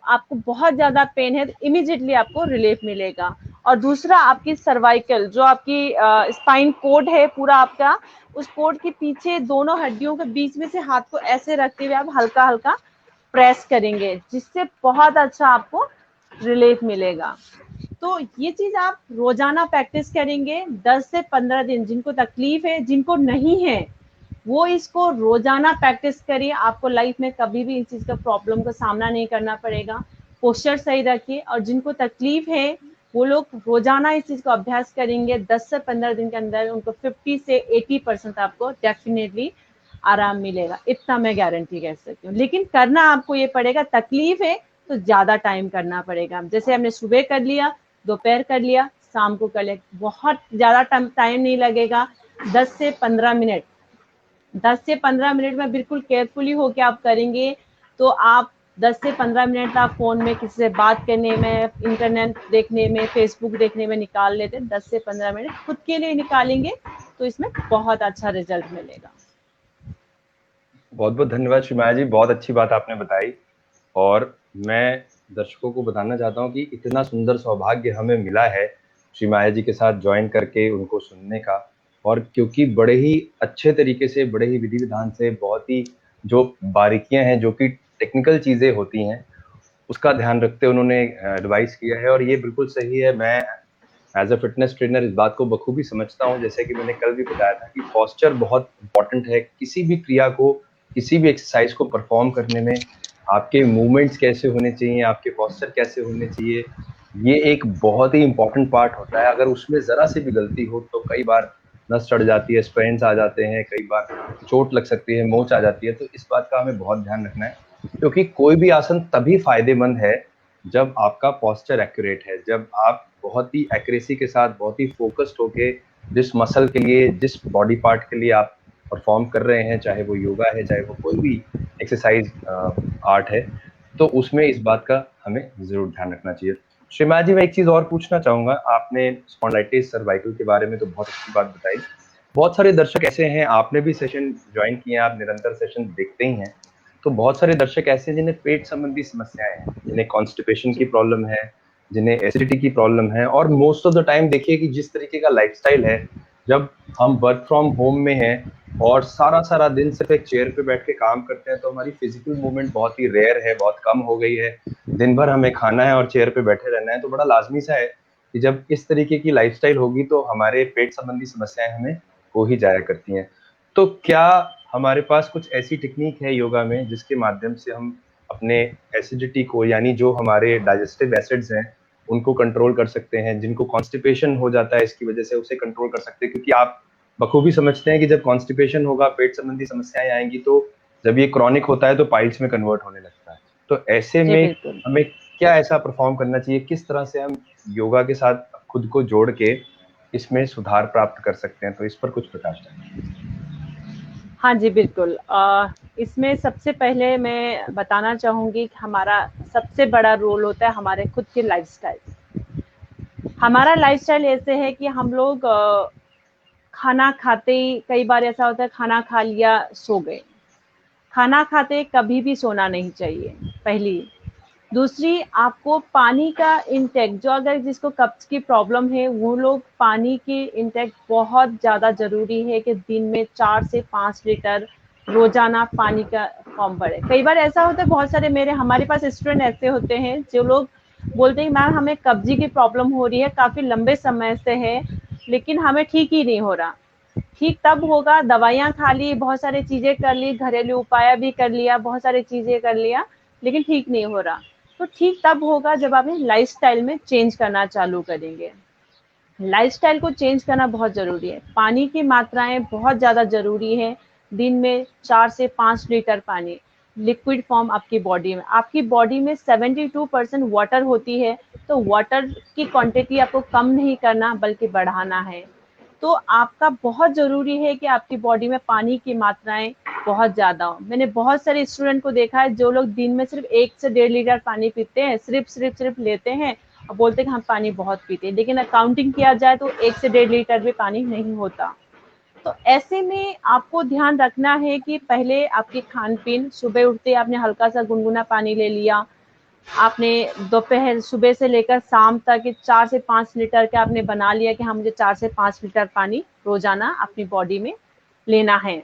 आपको बहुत ज्यादा पेन है तो इमीडिएटली आपको रिलीफ मिलेगा। और दूसरा, आपकी सर्वाइकल जो आपकी स्पाइन कोड है पूरा आपका, उस कोड के पीछे दोनों हड्डियों के बीच में से हाथ को ऐसे रखते हुए आप हल्का हल्का प्रेस करेंगे, जिससे बहुत अच्छा आपको रिलीफ मिलेगा। तो ये चीज आप रोजाना प्रैक्टिस करेंगे 10 से 15 दिन, जिनको तकलीफ है जिनको नहीं है वो इसको रोजाना प्रैक्टिस करिए, आपको लाइफ में कभी भी इस चीज का प्रॉब्लम का सामना नहीं करना पड़ेगा। पोस्चर सही रखिए, और जिनको तकलीफ है वो लोग रोजाना इस चीज को अभ्यास करेंगे, 10 से 15 दिन के अंदर उनको 50 से 80% आपको डेफिनेटली आराम मिलेगा, इतना मैं गारंटी कह सकती हूँ। लेकिन करना आपको ये पड़ेगा, तकलीफ है तो ज्यादा टाइम करना पड़ेगा, जैसे हमने सुबह कर लिया, दोपहर कर लिया, शाम को कर लिया, बहुत ज्यादा टाइम नहीं लगेगा। 10 से 15 मिनट 10 से 15 मिनट में बिल्कुल केयरफुली होके आप करेंगे, तो आप 10 से 15 मिनट आप फोन में किसी से बात करने में, इंटरनेट देखने में, फेसबुक देखने में निकाल लेते हैं। 10 से 15 मिनट खुद के लिए निकालेंगे तो इसमें बहुत अच्छा रिजल्ट मिलेगा। बहुत बहुत धन्यवाद श्रीमाया जी, बहुत अच्छी बात आपने बताई। और मैं दर्शकों को बताना चाहता हूँ कि इतना सुंदर सौभाग्य हमें मिला है श्रीमाया जी के साथ ज्वाइन करके उनको सुनने का। और क्योंकि बड़े ही अच्छे तरीके से, बड़े ही विधि विधान से, बहुत ही जो बारीकियां हैं, जो कि टेक्निकल चीजें होती हैं, उसका ध्यान रखते उन्होंने एडवाइस किया है। और ये बिल्कुल सही है। मैं एज अ फिटनेस ट्रेनर इस बात को बखूबी समझता हूँ। जैसे कि मैंने कल भी बताया था कि पोस्चर बहुत इंपॉर्टेंट है। किसी भी क्रिया को, किसी भी एक्सरसाइज को परफॉर्म करने में आपके मूवमेंट्स कैसे होने चाहिए, आपके पोस्चर कैसे होने चाहिए, ये एक बहुत ही इंपॉर्टेंट पार्ट होता है। अगर उसमें जरा सी भी गलती हो तो कई बार नस चढ़ जाती है, स्प्रेन्स आ जाते हैं, कई बार चोट लग सकती है, मोच आ जाती है। तो इस बात का हमें बहुत ध्यान रखना है, क्योंकि कोई भी आसन तभी फायदेमंद है जब आपका पोस्चर एक्यूरेट है, जब आप बहुत ही एक्यूरेसी के साथ, बहुत ही फोकस्ड होके जिस मसल के लिए, जिस बॉडी पार्ट के लिए आप परफॉर्म कर रहे हैं, चाहे वो योगा है, चाहे वो कोई भी एक्सरसाइज आर्ट है, तो उसमें इस बात का हमें जरूर ध्यान रखना चाहिए। श्रीमाया जी, मैं एक चीज और पूछना चाहूंगा। आपने स्पॉन्डिलाइटिस सर्वाइकल के बारे में तो बहुत अच्छी बात बताई। बहुत सारे दर्शक ऐसे हैं, आपने भी सेशन ज्वाइन किए हैं, आप निरंतर सेशन देखते ही हैं, तो बहुत सारे दर्शक ऐसे हैं जिन्हें पेट संबंधी समस्याएं हैं, जिन्हें कॉन्स्टिपेशन की प्रॉब्लम है, जिन्हें एसिडिटी की प्रॉब्लम है। और मोस्ट ऑफ द टाइम देखिए कि जिस तरीके का लाइफस्टाइल है, जब हम वर्क फ्रॉम होम में हैं और सारा सारा दिन सिर्फ एक चेयर पे बैठ के काम करते हैं, तो हमारी फिजिकल मूवमेंट बहुत ही रेयर है, बहुत कम हो गई है। दिन भर हमें खाना है और चेयर पे बैठे रहना है, तो बड़ा लाजमी सा है कि जब इस तरीके की लाइफस्टाइल होगी तो हमारे पेट संबंधी समस्याएं हमें हो ही जाया करती हैं। तो क्या हमारे पास कुछ ऐसी टेक्निक है योगा में जिसके माध्यम से हम अपने एसिडिटी को, यानी जो हमारे डाइजेस्टिव एसिड्स हैं उनको कंट्रोल कर सकते हैं। जिनको कॉन्स्टिपेशन हो जाता है इसकी वजह से, उसे कंट्रोल कर सकते हैं, क्योंकि आप बखूबी समझते हैं कि जब कॉन्स्टिपेशन होगा, पेट संबंधी समस्याएं आएंगी, तो जब ये क्रॉनिक होता है तो पाइल्स में कन्वर्ट होने लगता है। तो ऐसे जी में बिल्कुल। हमें क्या ऐसा परफॉर्म करना चाहिए, किस तरह से हम योगा के साथ खुद को जोड़ के इसमें सुधार प्राप्त कर सकते हैं, तो इस पर कुछ प्रकाश डालें। हाँ जी बिल्कुल। इसमें सबसे पहले मैं बताना चाहूँगी कि हमारा सबसे बड़ा रोल होता है हमारे खुद के लाइफ़स्टाइल। हमारा लाइफ़स्टाइल ऐसे है कि हम लोग खाना खाते ही कई बार ऐसा होता है, खाना खा लिया, सो गए। खाना खाते कभी भी सोना नहीं चाहिए, पहली। दूसरी, आपको पानी का इंटेक, जो अगर जिसको कब्ज़ की प्रॉब्लम है, वो लोग पानी की इंटेक बहुत ज़्यादा ज़रूरी है कि दिन में 4 से 5 लीटर रोज़ाना पानी का फॉर्म बढ़े। कई बार ऐसा होता है, बहुत सारे हमारे पास स्टूडेंट ऐसे होते हैं जो लोग बोलते हैं मैम हमें कब्ज़ी की प्रॉब्लम हो रही है, काफ़ी लंबे समय से है, लेकिन हमें ठीक ही नहीं हो रहा। ठीक तब होगा, दवाइयाँ खा ली, बहुत सारी चीज़ें कर ली, घरेलू उपाय भी कर लिया, बहुत सारी चीज़ें कर लिया, लेकिन ठीक नहीं हो रहा। तो ठीक तब होगा जब आप लाइफ़स्टाइल में चेंज करना चालू करेंगे। लाइफ़स्टाइल को चेंज करना बहुत ज़रूरी है। पानी की मात्राएँ बहुत ज़्यादा ज़रूरी है। दिन में 4 से 5 लीटर पानी, लिक्विड फॉर्म आपकी बॉडी में। आपकी बॉडी में 72% वाटर होती है, तो वाटर की क्वांटिटी आपको कम नहीं करना बल्कि बढ़ाना है। तो आपका बहुत ज़रूरी है कि आपकी बॉडी में पानी की मात्राएँ बहुत ज़्यादा हो। मैंने बहुत सारे स्टूडेंट को देखा है जो लोग दिन में सिर्फ 1 से 1.5 लीटर पानी पीते हैं, सिर्फ लेते हैं और बोलते हैं कि हम पानी बहुत पीते हैं, लेकिन काउंटिंग किया जाए तो 1 से 1.5 लीटर भी पानी नहीं होता। तो ऐसे में आपको ध्यान रखना है कि पहले आपकी खान-पीन, सुबह उठते ही आपने हल्का-सा गुनगुना पानी ले लिया, आपने दोपहर सुबह से लेकर शाम तक 4 से 5 लीटर का आपने बना लिया कि हाँ, मुझे 4 से 5 लीटर पानी रोज़ाना अपनी बॉडी में लेना है।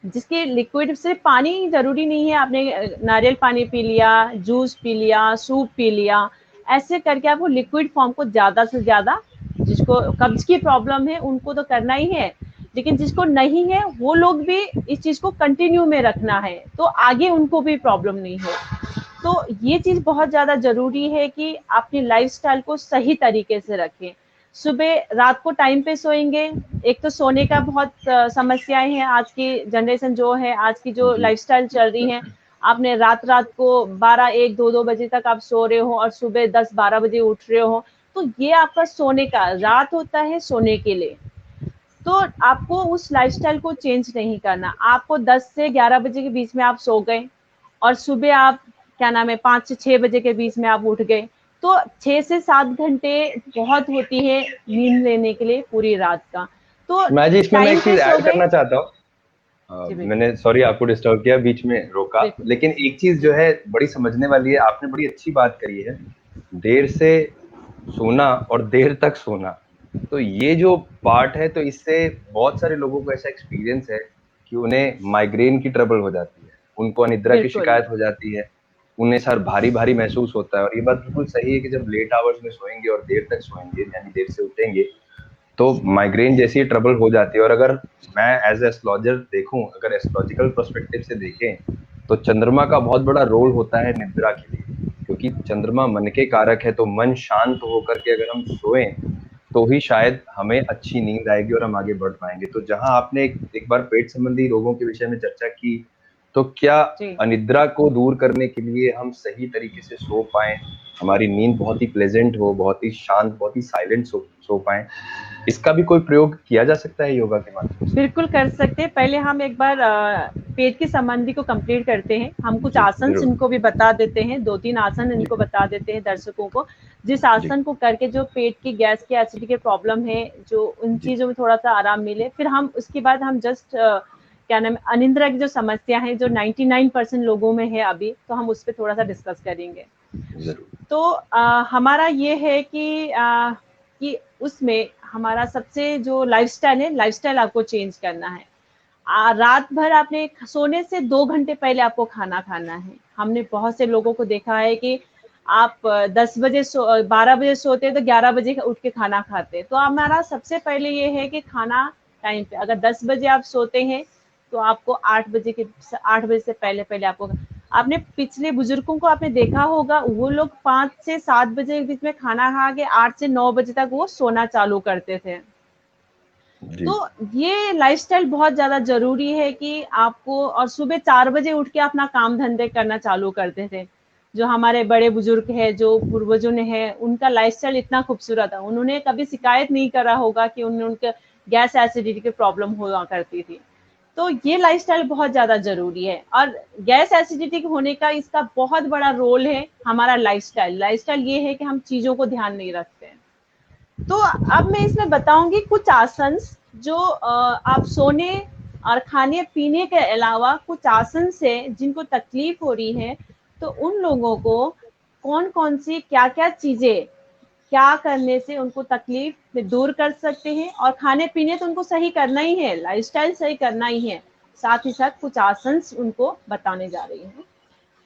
जिसके लिक्विड, सिर्फ पानी ही ज़रूरी नहीं है, आपने नारियल पानी पी लिया, जूस पी लिया, सूप पी लिया, ऐसे करके आपको लिक्विड फॉर्म को ज़्यादा से ज़्यादा, जिसको कब्ज़ की प्रॉब्लम है उनको तो करना ही है, लेकिन जिसको नहीं है वो लोग भी इस चीज़ को कंटिन्यू में रखना है, तो आगे उनको भी प्रॉब्लम नहीं हो। तो ये चीज़ बहुत ज़्यादा ज़रूरी है कि अपनी लाइफ़स्टाइल को सही तरीके से रखें। सुबह रात को टाइम पे सोएँगे, एक तो सोने का बहुत समस्याएँ हैं, आज की जनरेशन जो है, आज की जो जी। लाइफ़स्टाइल चल रही है, आपने रात-रात को 12, 1, 2-2 बजे तक आप सो रहे हो और सुबह 10-12 बजे उठ रहे हो, तो ये आपका सोने का, रात होता है सोने के लिए। तो आपको उस लाइफ़स्टाइल को चेंज नहीं करना। आपको 10 से 11 बजे के बीच में आप सो गए और सुबह आप क्या नाम है 5 से 6 बजे के बीच में आप उठ गए, तो 6 से 7 घंटे बहुत होती है नींद लेने के लिए पूरी रात का। तो मैं जी इसमें मैं टाइम एक पे चीज सो ऐड गए। करना चाहता हूँ। जी बिल्कुल। मैंने सॉरी आपको डिस्टर्ब किया, बीच में रोका, बिल्कुल। लेकिन एक चीज जो है बड़ी समझने वाली है, आपने बड़ी अच्छी बात करी है, देर से सोना और देर तक सोना। तो ये जो पार्ट है, तो इससे बहुत सारे लोगों को ऐसा एक्सपीरियंस है कि उन्हें माइग्रेन की ट्रबल हो जाती है, उनको अनिद्रा की बिल्कुल। शिकायत हो जाती है, उन्हें सर भारी भारी महसूस होता है। और ये बात बिल्कुल सही है कि जब लेट आवर्स में सोएंगे और देर तक सोएंगे, यानी देर से उठेंगे, तो माइग्रेन जैसी ट्रबल हो जाती है। और अगर मैं एज एस्ट्रोलॉजर देखूं, अगर एस्ट्रोलॉजिकल पर्सपेक्टिव से देखें, तो चंद्रमा का बहुत बड़ा रोल होता है निद्रा के लिए, क्योंकि चंद्रमा मन के कारक है। तो मन शांत होकर के अगर हम सोएं, तो ही शायद हमें अच्छी नींद आएगी और हम आगे बढ़ पाएंगे। तो जहां आपने एक बार पेट संबंधी रोगों के विषय में चर्चा की, तो क्या जी अनिद्रा को दूर करने के लिए हम सही तरीके से सो पाए, हमारी नींद बहुत ही प्लेजेंट हो, बहुत ही शांत, बहुत ही साइलेंट सो पाए, इसका भी कोई प्रयोग किया जा सकता है योगा के माध्यम से? बिल्कुल कर सकते हैं। पहले हम एक बार पेट के संबंधी को कंप्लीट करते हैं। हम कुछ जी आसन जरूर। इनको भी बता देते हैं, 2-3 आसन जी इनको बता देते हैं दर्शकों को। जिस जी आसन को करके जो पेट की गैस की एसिडिटी की प्रॉब्लम है, जो उन जी चीज़ों में थोड़ा-सा आराम मिले। फिर हम उसके बाद हम जस्ट क्या नाम है, अनिद्रा की जो समस्या है, जो 99% लोगों में है अभी, तो हम उस पे थोड़ा-सा डिस्कस करेंगे। जरूर। तो हमारा ये है कि उसमें हमारा सबसे जो लाइफ़स्टाइल है, लाइफ़स्टाइल आपको चेंज करना है। रात भर आपने सोने से 2 घंटे पहले आपको खाना खाना है। हमने बहुत से लोगों को देखा है कि आप 10 बजे 12 बजे सोते हैं तो 11 बजे उठ के खाना खाते हैं। तो हमारा सबसे पहले ये है कि खाना टाइम पे, अगर 10 बजे आप सोते हैं तो आपको 8 बजे से पहले-पहले आपको आपने पिछले बुजुर्गों को आपने देखा होगा, वो लोग 5 से 7 बजे के बीच में खाना खा के 8 से 9 बजे तक वो सोना चालू करते थे। जी। तो ये लाइफस्टाइल बहुत ज़्यादा ज़रूरी है कि आपको, और सुबह 4 बजे उठ के अपना काम धंधे करना चालू करते थे। जो हमारे बड़े बुजुर्ग हैं, जो पूर्वजों ने है, उनका लाइफस्टाइल इतना खूबसूरत है। उन्होंने कभी शिकायत नहीं करा होगा कि उनके गैस एसिडिटी की प्रॉब्लम हुआ करती थी। तो ये लाइफस्टाइल बहुत ज़्यादा ज़रूरी है, और गैस एसिडिटी होने का इसका बहुत बड़ा रोल है हमारा लाइफस्टाइल। लाइफस्टाइल ये है कि हम चीज़ों को ध्यान नहीं रखते हैं। तो अब मैं इसमें बताऊंगी कुछ आसन जो आप सोने और खाने पीने के अलावा कुछ आसन से जिनको तकलीफ हो रही है, तो उन लोगों को कौन कौन सी क्या क्या चीजें क्या करने से उनको तकलीफ में दूर कर सकते हैं। और खाने पीने तो उनको सही करना ही है, लाइफस्टाइल सही करना ही है, साथ ही साथ कुछ आसन उनको बताने जा रही हूँ।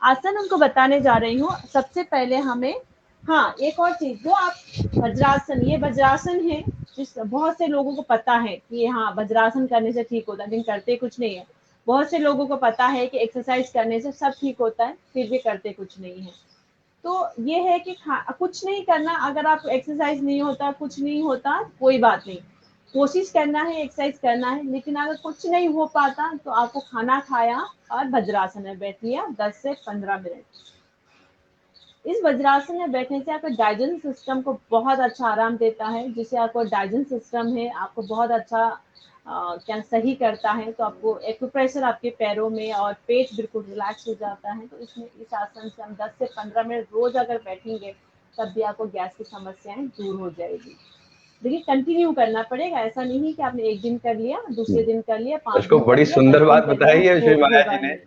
आसन उनको बताने जा रही हूँ। सबसे पहले हमें, हाँ एक और चीज, जो आप वज्रासन, ये वज्रासन है जिस बहुत से लोगों को पता है कि ये हाँ वज्रासन करने से ठीक होता है, लेकिन करते कुछ नहीं है। बहुत से लोगों को पता है कि एक्सरसाइज करने से सब ठीक होता है, फिर भी करते कुछ नहीं है। तो ये है कि कुछ नहीं करना, अगर आप एक्सरसाइज नहीं होता, कुछ नहीं होता, कोई बात नहीं, कोशिश करना है, एक्सरसाइज करना है। लेकिन अगर कुछ नहीं हो पाता तो आपको खाना खाया और वज्रासन में बैठ लिया 10 से 15 मिनट। इस वज्रासन में बैठने से आपके डाइजेशन सिस्टम को बहुत अच्छा आराम देता है, जिससे आपको डाइजेशन सिस्टम है आपको बहुत अच्छा क्या सही करता है। तो आपको एक्यूप्रेशर आपके पैरों में और पेट बिल्कुल रिलैक्स हो जाता है। तो इसमें इस आसन से हम 10 से 15 मिनट रोज अगर बैठेंगे, तब भी आपको गैस की समस्याएं दूर हो जाएगी। देखिए कंटिन्यू करना पड़ेगा, ऐसा नहीं है कि आपने एक दिन कर लिया, दूसरे दिन कर लिया, 5 उसको दिन कर बड़ी लिया, 10 सुंदर दिन बात कर लिया, बताई है श्री माया होगा जी ने। नहीं।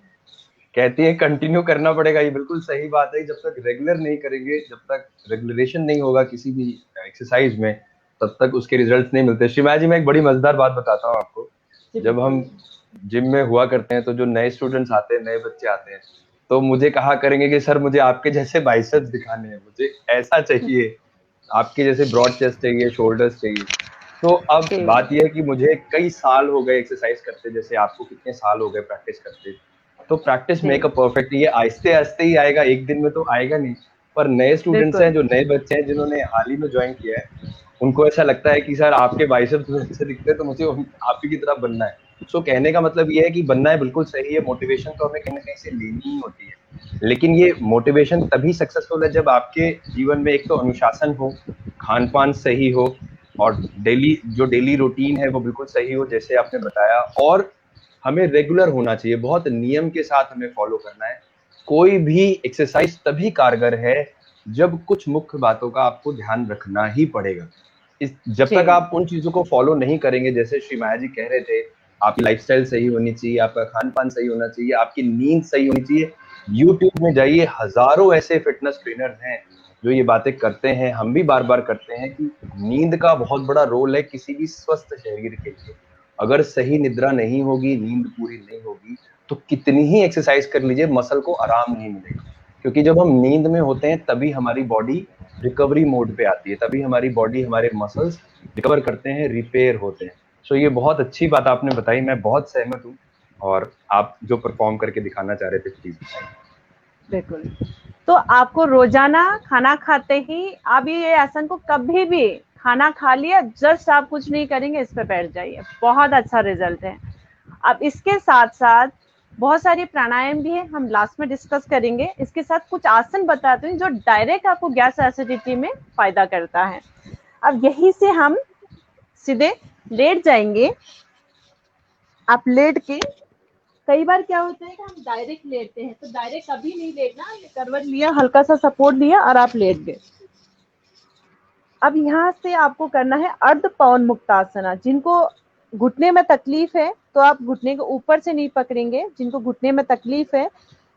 कहती है कंटिन्यू करना पड़ेगा, ये बिल्कुल सही बात है। जब तक रेगुलर नहीं करेंगे, जब तक रेगुलरेशन नहीं होगा किसी भी एक्सरसाइज में, तब तक उसके रिजल्ट्स नहीं मिलते। श्री माया जी, मैं एक बड़ी मजेदार बात बताता हूँ आपको। जी जब बिल्कुल। हम जिम में हुआ करते हैं, तो जो नए स्टूडेंट्स आते हैं, नए बच्चे आते हैं, तो मुझे कहा करेंगे कि सर मुझे आपके जैसे बाइसेप्स दिखाने हैं, मुझे ऐसा चाहिए, आपके जैसे ब्रॉड चेस्ट चाहिए, शोल्डर्स चाहिए। तो अब जी बात यह है कि मुझे कई साल हो गए एक्सरसाइज करते, जैसे आपको कितने साल हो गए प्रैक्टिस करते। तो प्रैक्टिस जी मेक अ परफेक्ट, ये आहिस्ते आहिस्ते ही आएगा, एक दिन में तो आएगा नहीं। पर नए स्टूडेंट्स हैं, बिल्कुल। जो नए बच्चे हैं जिन्होंने हाल ही में ज्वाइन किया है, उनको ऐसा लगता है कि सर आपके बाइसेप्स अच्छे दिखते हैं, तो मुझे आप ही की तरह बनना है। सो कहने का मतलब ये है कि बनना है बिल्कुल सही है, मोटिवेशन तो हमें कहीं ना कहीं से लेनी ही होती है। लेकिन ये मोटिवेशन तभी सक्सेसफुल है जब आपके जीवन में एक तो अनुशासन हो, खान पान सही हो, और डेली रूटीन है वो बिल्कुल सही हो जैसे आपने बताया। और हमें रेगुलर होना चाहिए, बहुत नियम के साथ हमें फॉलो करना है। कोई भी एक्सरसाइज तभी कारगर है जब कुछ मुख्य बातों का आपको ध्यान रखना ही पड़ेगा। जब जी तक आप उन चीजों को फॉलो नहीं करेंगे, जैसे श्री माया जी कह रहे थे, आपकी लाइफस्टाइल सही होनी चाहिए, आपका खान पान सही होना चाहिए, आपकी नींद सही होनी चाहिए। यूट्यूब में जाइए, हजारों ऐसे फिटनेस ट्रेनर हैं जो ये बातें करते हैं, हम भी बार बार करते हैं कि नींद का बहुत बड़ा रोल है किसी भी स्वस्थ शरीर के लिए। अगर सही निद्रा नहीं होगी, नींद पूरी नहीं होगी, तो कितनी ही एक्सरसाइज कर लीजिए, मसल को आराम नहीं मिलेगा। क्योंकि जब हम नींद में होते हैं, तभी हमारी बॉडी रिकवरी मोड पे आती है, तभी हमारी बॉडी, हमारे मसल्स रिकवर करते हैं, रिपेयर होते हैं। सो ये बहुत अच्छी बात आपने बताई, मैं बहुत सहमत हूँ। और आप जो परफॉर्म करके दिखाना चाह रहे थे, प्लीज बताइए। बिल्कुल। तो आपको रोजाना खाना खाते ही आप ये आसन को कभी भी, खाना खा लिया जस्ट आप कुछ नहीं करेंगे, इस पे बैठ जाइए, बहुत अच्छा रिजल्ट है। अब इसके साथ साथ बहुत सारी प्राणायाम भी है, हम लास्ट में डिस्कस करेंगे। इसके साथ कुछ आसन बताते हैं जो डायरेक्ट आपको गैस एसिडिटी में फायदा करता है। अब यही से हम सीधे लेट जाएंगे। आप लेट के, कई बार क्या होता है कि हम डायरेक्ट लेटते हैं, तो डायरेक्ट कभी नहीं लेटना, करवट लिया, हल्का सा सपोर्ट लिया और आप लेट गए। अब यहाँ से आपको करना है अर्ध पवन मुक्तासना। जिनको घुटने में तकलीफ है, तो आप घुटने के ऊपर से नहीं पकड़ेंगे। जिनको घुटने में तकलीफ है,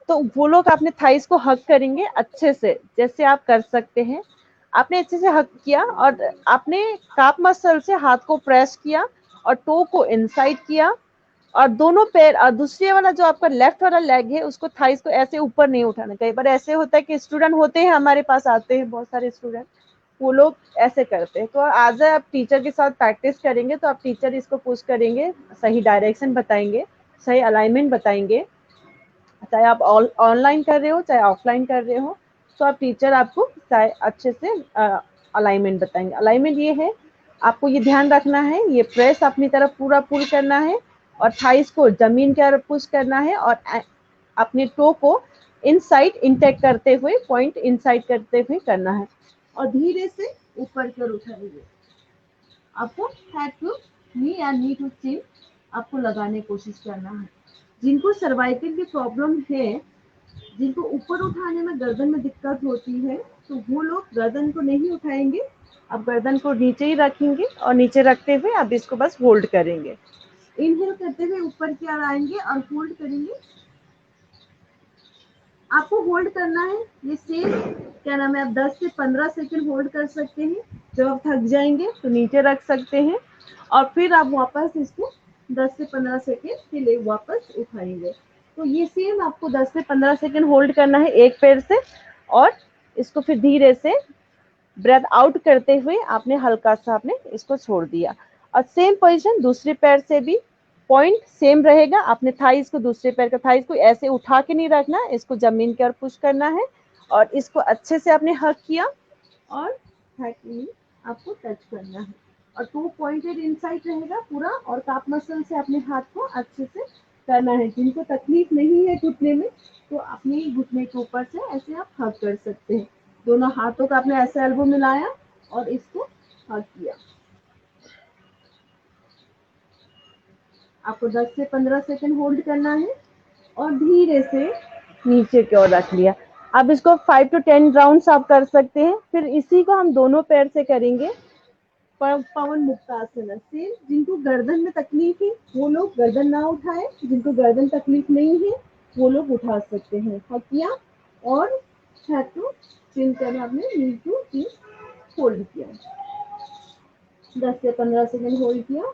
तो वो लोग अपने थाइस को हक करेंगे अच्छे से, जैसे आप कर सकते हैं। आपने अच्छे से हक किया और आपने काप मसल से हाथ को प्रेस किया और टो को इनसाइड किया, और दोनों पैर, और दूसरे वाला जो आपका लेफ्ट वाला लेग है, उसको थाइस को ऐसे ऊपर नहीं उठाना। कई बार ऐसे होता है कि स्टूडेंट होते हैं, हमारे पास आते हैं बहुत सारे स्टूडेंट, वो लोग ऐसे करते हैं। तो आज आप टीचर के साथ प्रैक्टिस करेंगे, तो आप टीचर इसको पुश करेंगे, सही डायरेक्शन बताएंगे, सही अलाइनमेंट बताएंगे। चाहे आप ऑनलाइन कर रहे हो चाहे ऑफलाइन कर रहे हो, तो आप टीचर आपको अच्छे से अलाइनमेंट बताएंगे। अलाइनमेंट ये है, आपको ये ध्यान रखना है, ये प्रेस अपनी तरफ पूरा पुल करना है और थाइस को जमीन की तरफ पुश करना है और अपने टो को इनसाइड इंटेक करते हुए, पॉइंट इनसाइड करते हुए करना है और धीरे से ऊपर की ओर उठाएंगे। आपको हेड टू नी या नी टू चिन आपको लगाने की कोशिश करना है। जिनको सर्वाइकल की प्रॉब्लम है, जिनको ऊपर उठाने में गर्दन में दिक्कत होती है, तो वो लोग गर्दन को नहीं उठाएंगे, आप गर्दन को नीचे ही रखेंगे और नीचे रखते हुए आप इसको बस होल्ड करेंगे। इनहेल करते हुए ऊपर की ओर आएंगे और होल्ड करेंगे। आपको होल्ड करना है, ये सेम क्या नाम है, आप 10 से 15 सेकंड होल्ड कर सकते हैं। जब आप थक जाएंगे तो नीचे रख सकते हैं और फिर आप वापस इसको 10 से 15 सेकंड के लिए वापस उठाएंगे। तो ये सेम आपको 10 से 15 सेकंड होल्ड करना है एक पैर से और इसको फिर धीरे से ब्रेथ आउट करते हुए आपने हल्का सा आपने इसको छोड़ दिया और सेम पोजीशन दूसरे पैर से भी पॉइंट सेम रहेगा। आपने थाइस को, दूसरे पैर का थाइस को ऐसे उठा के नहीं रखना, इसको जमीन की ओर पुश करना है और इसको अच्छे से आपने हक किया और आपको टच करना है और 2 पॉइंटेड इनसाइड रहेगा पूरा और काफ मसल से अपने हाथ को अच्छे से करना है। जिनको तकलीफ नहीं है घुटने में, तो अपने घुटने के ऊपर से ऐसे आप हक कर सकते हैं। दोनों हाथों का आपने ऐसे एल्बो मिलाया और इसको हक किया। आपको 10 से 15 सेकंड होल्ड करना है और धीरे से नीचे की ओर रख लिया। अब इसको 5 to 10 राउंड्स आप कर सकते हैं। फिर इसी को हम दोनों पैर से करेंगे पवन मुक्तासन से। जिनको गर्दन में तकलीफ है वो लोग गर्दन ना उठाए, जिनको गर्दन तकलीफ नहीं है वो लोग उठा सकते हैं। हकिया और हेड टू चिन करना, आपने नी टू चिन होल्ड किया, 10 से 15 सेकंड होल्ड किया।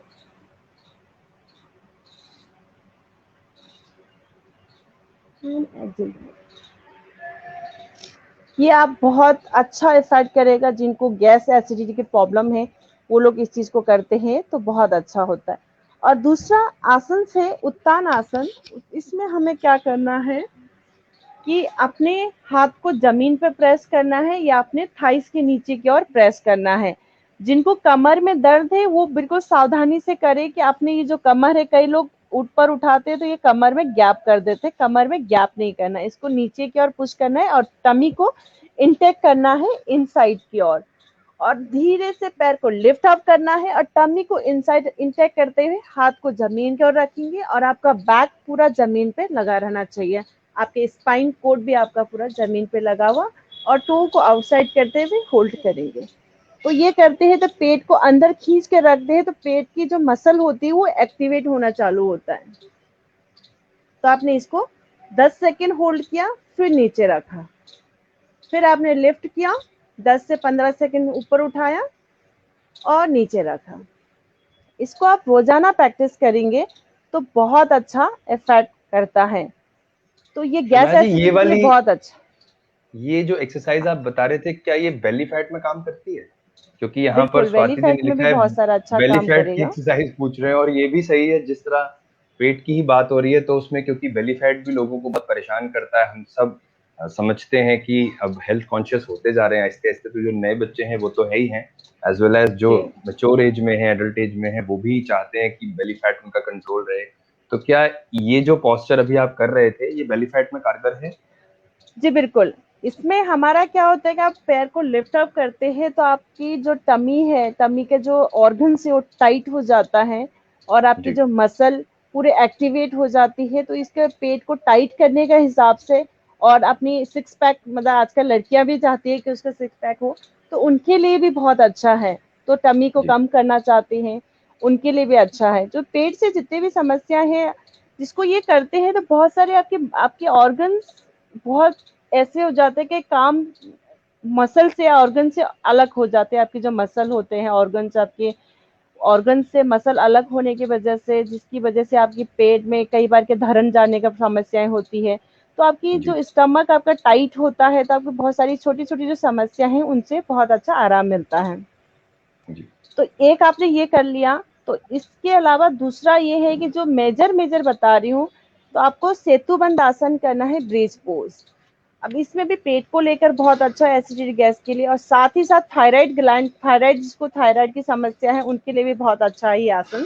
ये आप बहुत अच्छा इफेक्ट करेगा। जिनको गैस एसिडिटी की प्रॉब्लम है वो लोग इस चीज को करते हैं तो बहुत अच्छा होता है। और दूसरा आसन है उत्तान आसन। इसमें हमें क्या करना है कि अपने हाथ को जमीन पर प्रेस करना है या अपने थाइस के नीचे की ओर प्रेस करना है। जिनको कमर में दर्द है वो बिल्कुल सावधानी से करें कि अपने ये जो कमर है, कई लोग ऊपर उठाते हैं तो ये कमर में गैप कर देते हैं, कमर में गैप नहीं करना, इसको नीचे की ओर पुश करना है और टमी को इंटेक करना है इनसाइड की ओर और धीरे से पैर को लिफ्ट अप करना है और टमी को इनसाइड इंटेक करते हुए हाथ को जमीन की ओर रखेंगे और आपका बैक पूरा जमीन पे लगा रहना चाहिए। आपके स्पाइन कोड भी आपका पूरा जमीन पे लगा हुआ और टो को आउटसाइड करते हुए होल्ड करेंगे। तो ये करते हैं तो पेट को अंदर खींच के रखते हैं तो पेट की जो मसल होती है वो एक्टिवेट होना चालू होता है। तो आपने इसको 10 सेकेंड होल्ड किया, फिर नीचे रखा, फिर आपने लिफ्ट किया, 10 से 15 सेकेंड ऊपर उठाया और नीचे रखा। इसको आप रोजाना प्रैक्टिस करेंगे तो बहुत अच्छा इफेक्ट करता है। तो ये गैस हिमाया जी, एसिडिटी के लिए बहुत अच्छा। ये जो एक्सरसाइज आप बता रहे थे, क्या ये बेली फैट में काम करती है? क्योंकि यहाँ पर बिल्कुल बेली स्वाति जी फैट ने में भी लिखा है बहुत सारा अच्छा बेली काम फैट की करेगा। एक्सरसाइज पूछ रहे हैं, और ये भी सही है। जिस तरह पेट की ही बात हो रही है तो उसमें, क्योंकि बेली फैट भी लोगों को बहुत परेशान करता है। हम सब समझते हैं कि अब हेल्थ कॉन्शियस होते जा रहे हैं आहिस्ते आहिस्ते, तो जो नए बच्चे हैं वो तो है ही हैं, एज वेल एज जो जी मेच्योर एज में है, एडल्ट एज में है, वो भी चाहते हैं कि बेली फैट उनका कंट्रोल रहे। तो क्या ये जो पोस्चर अभी आप कर रहे थे, ये बेली फैट में कारगर है? जी बिल्कुल। इसमें हमारा क्या होता है कि आप पैर को लिफ्ट अप करते हैं तो आपकी जो टमी है, टमी के जो ऑर्गन से वो टाइट हो जाता है और आपकी जी जो मसल पूरे एक्टिवेट हो जाती है। तो इसके पेट को टाइट करने का हिसाब से और अपनी सिक्स पैक, मतलब आजकल लड़कियां भी चाहती है कि उसका सिक्स पैक हो, तो उनके लिए भी बहुत अच्छा है। तो टमी को जी कम करना चाहते हैं उनके लिए भी अच्छा है। जो पेट से जितने भी समस्या है जिसको ये करते हैं तो बहुत सारे आपके आपके ऑर्गन्स बहुत ऐसे हो जाते हैं कि काम मसल से ऑर्गन से अलग हो जाते हैं। आपके जो मसल होते हैं ऑर्गन्स, आपके ऑर्गन से मसल अलग होने की वजह से, जिसकी वजह से आपकी पेट में कई बार के धरन जाने का समस्याएं होती है। तो आपकी जी जो स्टमक आपका टाइट होता है तो आपको बहुत सारी छोटी छोटी जो समस्या है उनसे बहुत अच्छा आराम मिलता है। जी तो एक आपने ये कर लिया। तो इसके अलावा दूसरा ये है कि जो मेजर मेजर बता रही हूँ, तो आपको सेतुबंद आसन करना है, ब्रिज पोज। अब इसमें भी पेट को लेकर बहुत अच्छा है एसिडिटी गैस के लिए, और साथ ही साथ थायराइड ग्लैंड, थायराइड जिसको थायराइड की समस्या है उनके लिए भी बहुत अच्छा है ये आसन।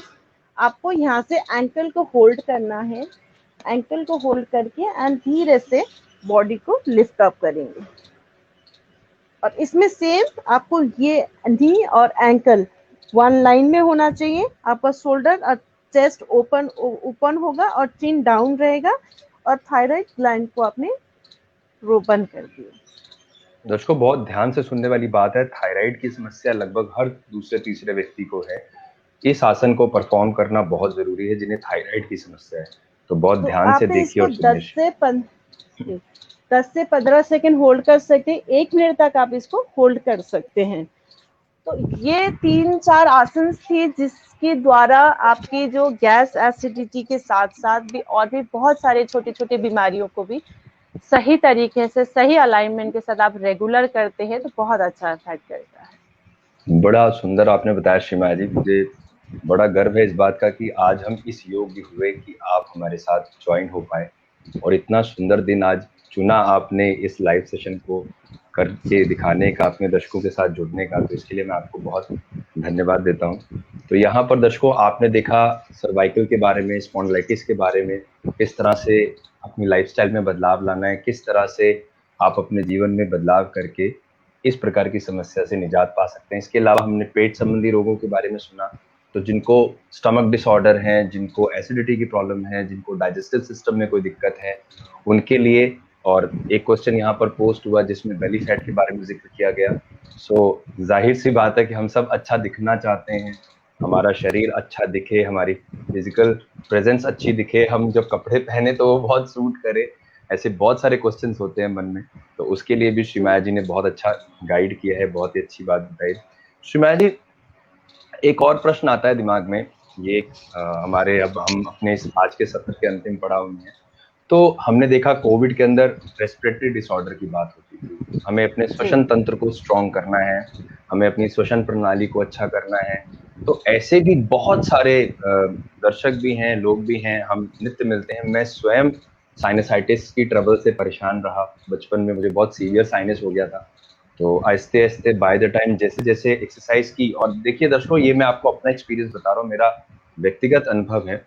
आपको यहाँ से एंकल को होल्ड करना है, एंकल को होल्ड करके एंड धीरे से बॉडी को लिफ्ट अप करेंगे। और इसमें सेम आपको ये नी और एंकल वन लाइन में होना चाहिए। आपका शोल्डर और चेस्ट ओपन होगा और चिन डाउन रहेगा, और थायराइड ग्लैंड को आपने बंद कर दिया। दर्शकों, बहुत ध्यान से सुनने वाली बात है, थायराइड की समस्या लगभग हर दूसरे तीसरे व्यक्ति को है। इस आसन को परफॉर्म करना बहुत जरूरी है जिन्हें थायराइड की समस्या है। तो बहुत तो ध्यान से आप देखिए इसको और सुनिए। 10 से 15 सेकेंड होल्ड कर सकते हैं, 1 मिनट तक आप इसको होल्ड कर सकते हैं। तो ये 3-4 आसन थी जिसके द्वारा आपकी जो गैस एसिडिटी के साथ साथ भी और भी बहुत सारे छोटे छोटे बीमारियों को भी सही तरीके से, सही अलाइनमेंट के साथ आप रेगुलर करते हैं तो बहुत अच्छा इफेक्ट करता है। बड़ा सुंदर आपने बताया श्रीमाया जी। मुझे बड़ा गर्व है इस बात का कि आज हम इस योग्य हुए कि आप हमारे साथ ज्वाइन हो पाए, और इतना सुंदर दिन आज चुना आपने इस लाइव सेशन को करके दिखाने का, अपने दर्शकों के साथ जुड़ने का। तो इसके लिए मैं आपको बहुत धन्यवाद देता हूँ। तो यहाँ पर दर्शकों, आपने देखा सर्वाइकल के बारे में, स्पॉन्डिलाइटिस के बारे में, किस तरह से अपनी लाइफस्टाइल में बदलाव लाना है, किस तरह से आप अपने जीवन में बदलाव करके इस प्रकार की समस्या से निजात पा सकते हैं। इसके अलावा हमने पेट संबंधी रोगों के बारे में सुना। तो जिनको स्टमक डिसऑर्डर है, जिनको एसिडिटी की प्रॉब्लम है, जिनको डाइजेस्टिव सिस्टम में कोई दिक्कत है, उनके लिए। और एक क्वेश्चन यहाँ पर पोस्ट हुआ जिसमें बेली फैट के बारे में जिक्र किया गया। सो जाहिर सी बात है कि हम सब अच्छा दिखना चाहते हैं, हमारा शरीर अच्छा दिखे, हमारी फिजिकल प्रेजेंस अच्छी दिखे, हम जब कपड़े पहने तो वो बहुत सूट करे। ऐसे बहुत सारे क्वेश्चंस होते हैं मन में। तो उसके लिए भी श्रीमाया जी ने बहुत अच्छा गाइड किया है, बहुत ही अच्छी बात बताई। श्रीमाया जी, एक और प्रश्न आता है दिमाग में। ये हमारे, अब हम अपने आज के सत्र के अंतिम पड़ाव में हैं। तो हमने देखा कोविड के अंदर रेस्पिरेटरी डिसऑर्डर की बात होती थी। हमें अपने श्वसन तंत्र को स्ट्रॉन्ग करना है, हमें अपनी श्वसन प्रणाली को अच्छा करना है। तो ऐसे भी बहुत सारे दर्शक भी हैं, लोग भी हैं, हम नित्य मिलते हैं। मैं स्वयं साइनसाइटिस की ट्रबल से परेशान रहा। बचपन में मुझे बहुत सीवियर साइनस हो गया था। तो आहिस्ते आहिस्ते बाय द टाइम जैसे जैसे एक्सरसाइज की, और देखिए दर्शकों, ये मैं आपको अपना एक्सपीरियंस बता रहा हूँ, मेरा व्यक्तिगत अनुभव है।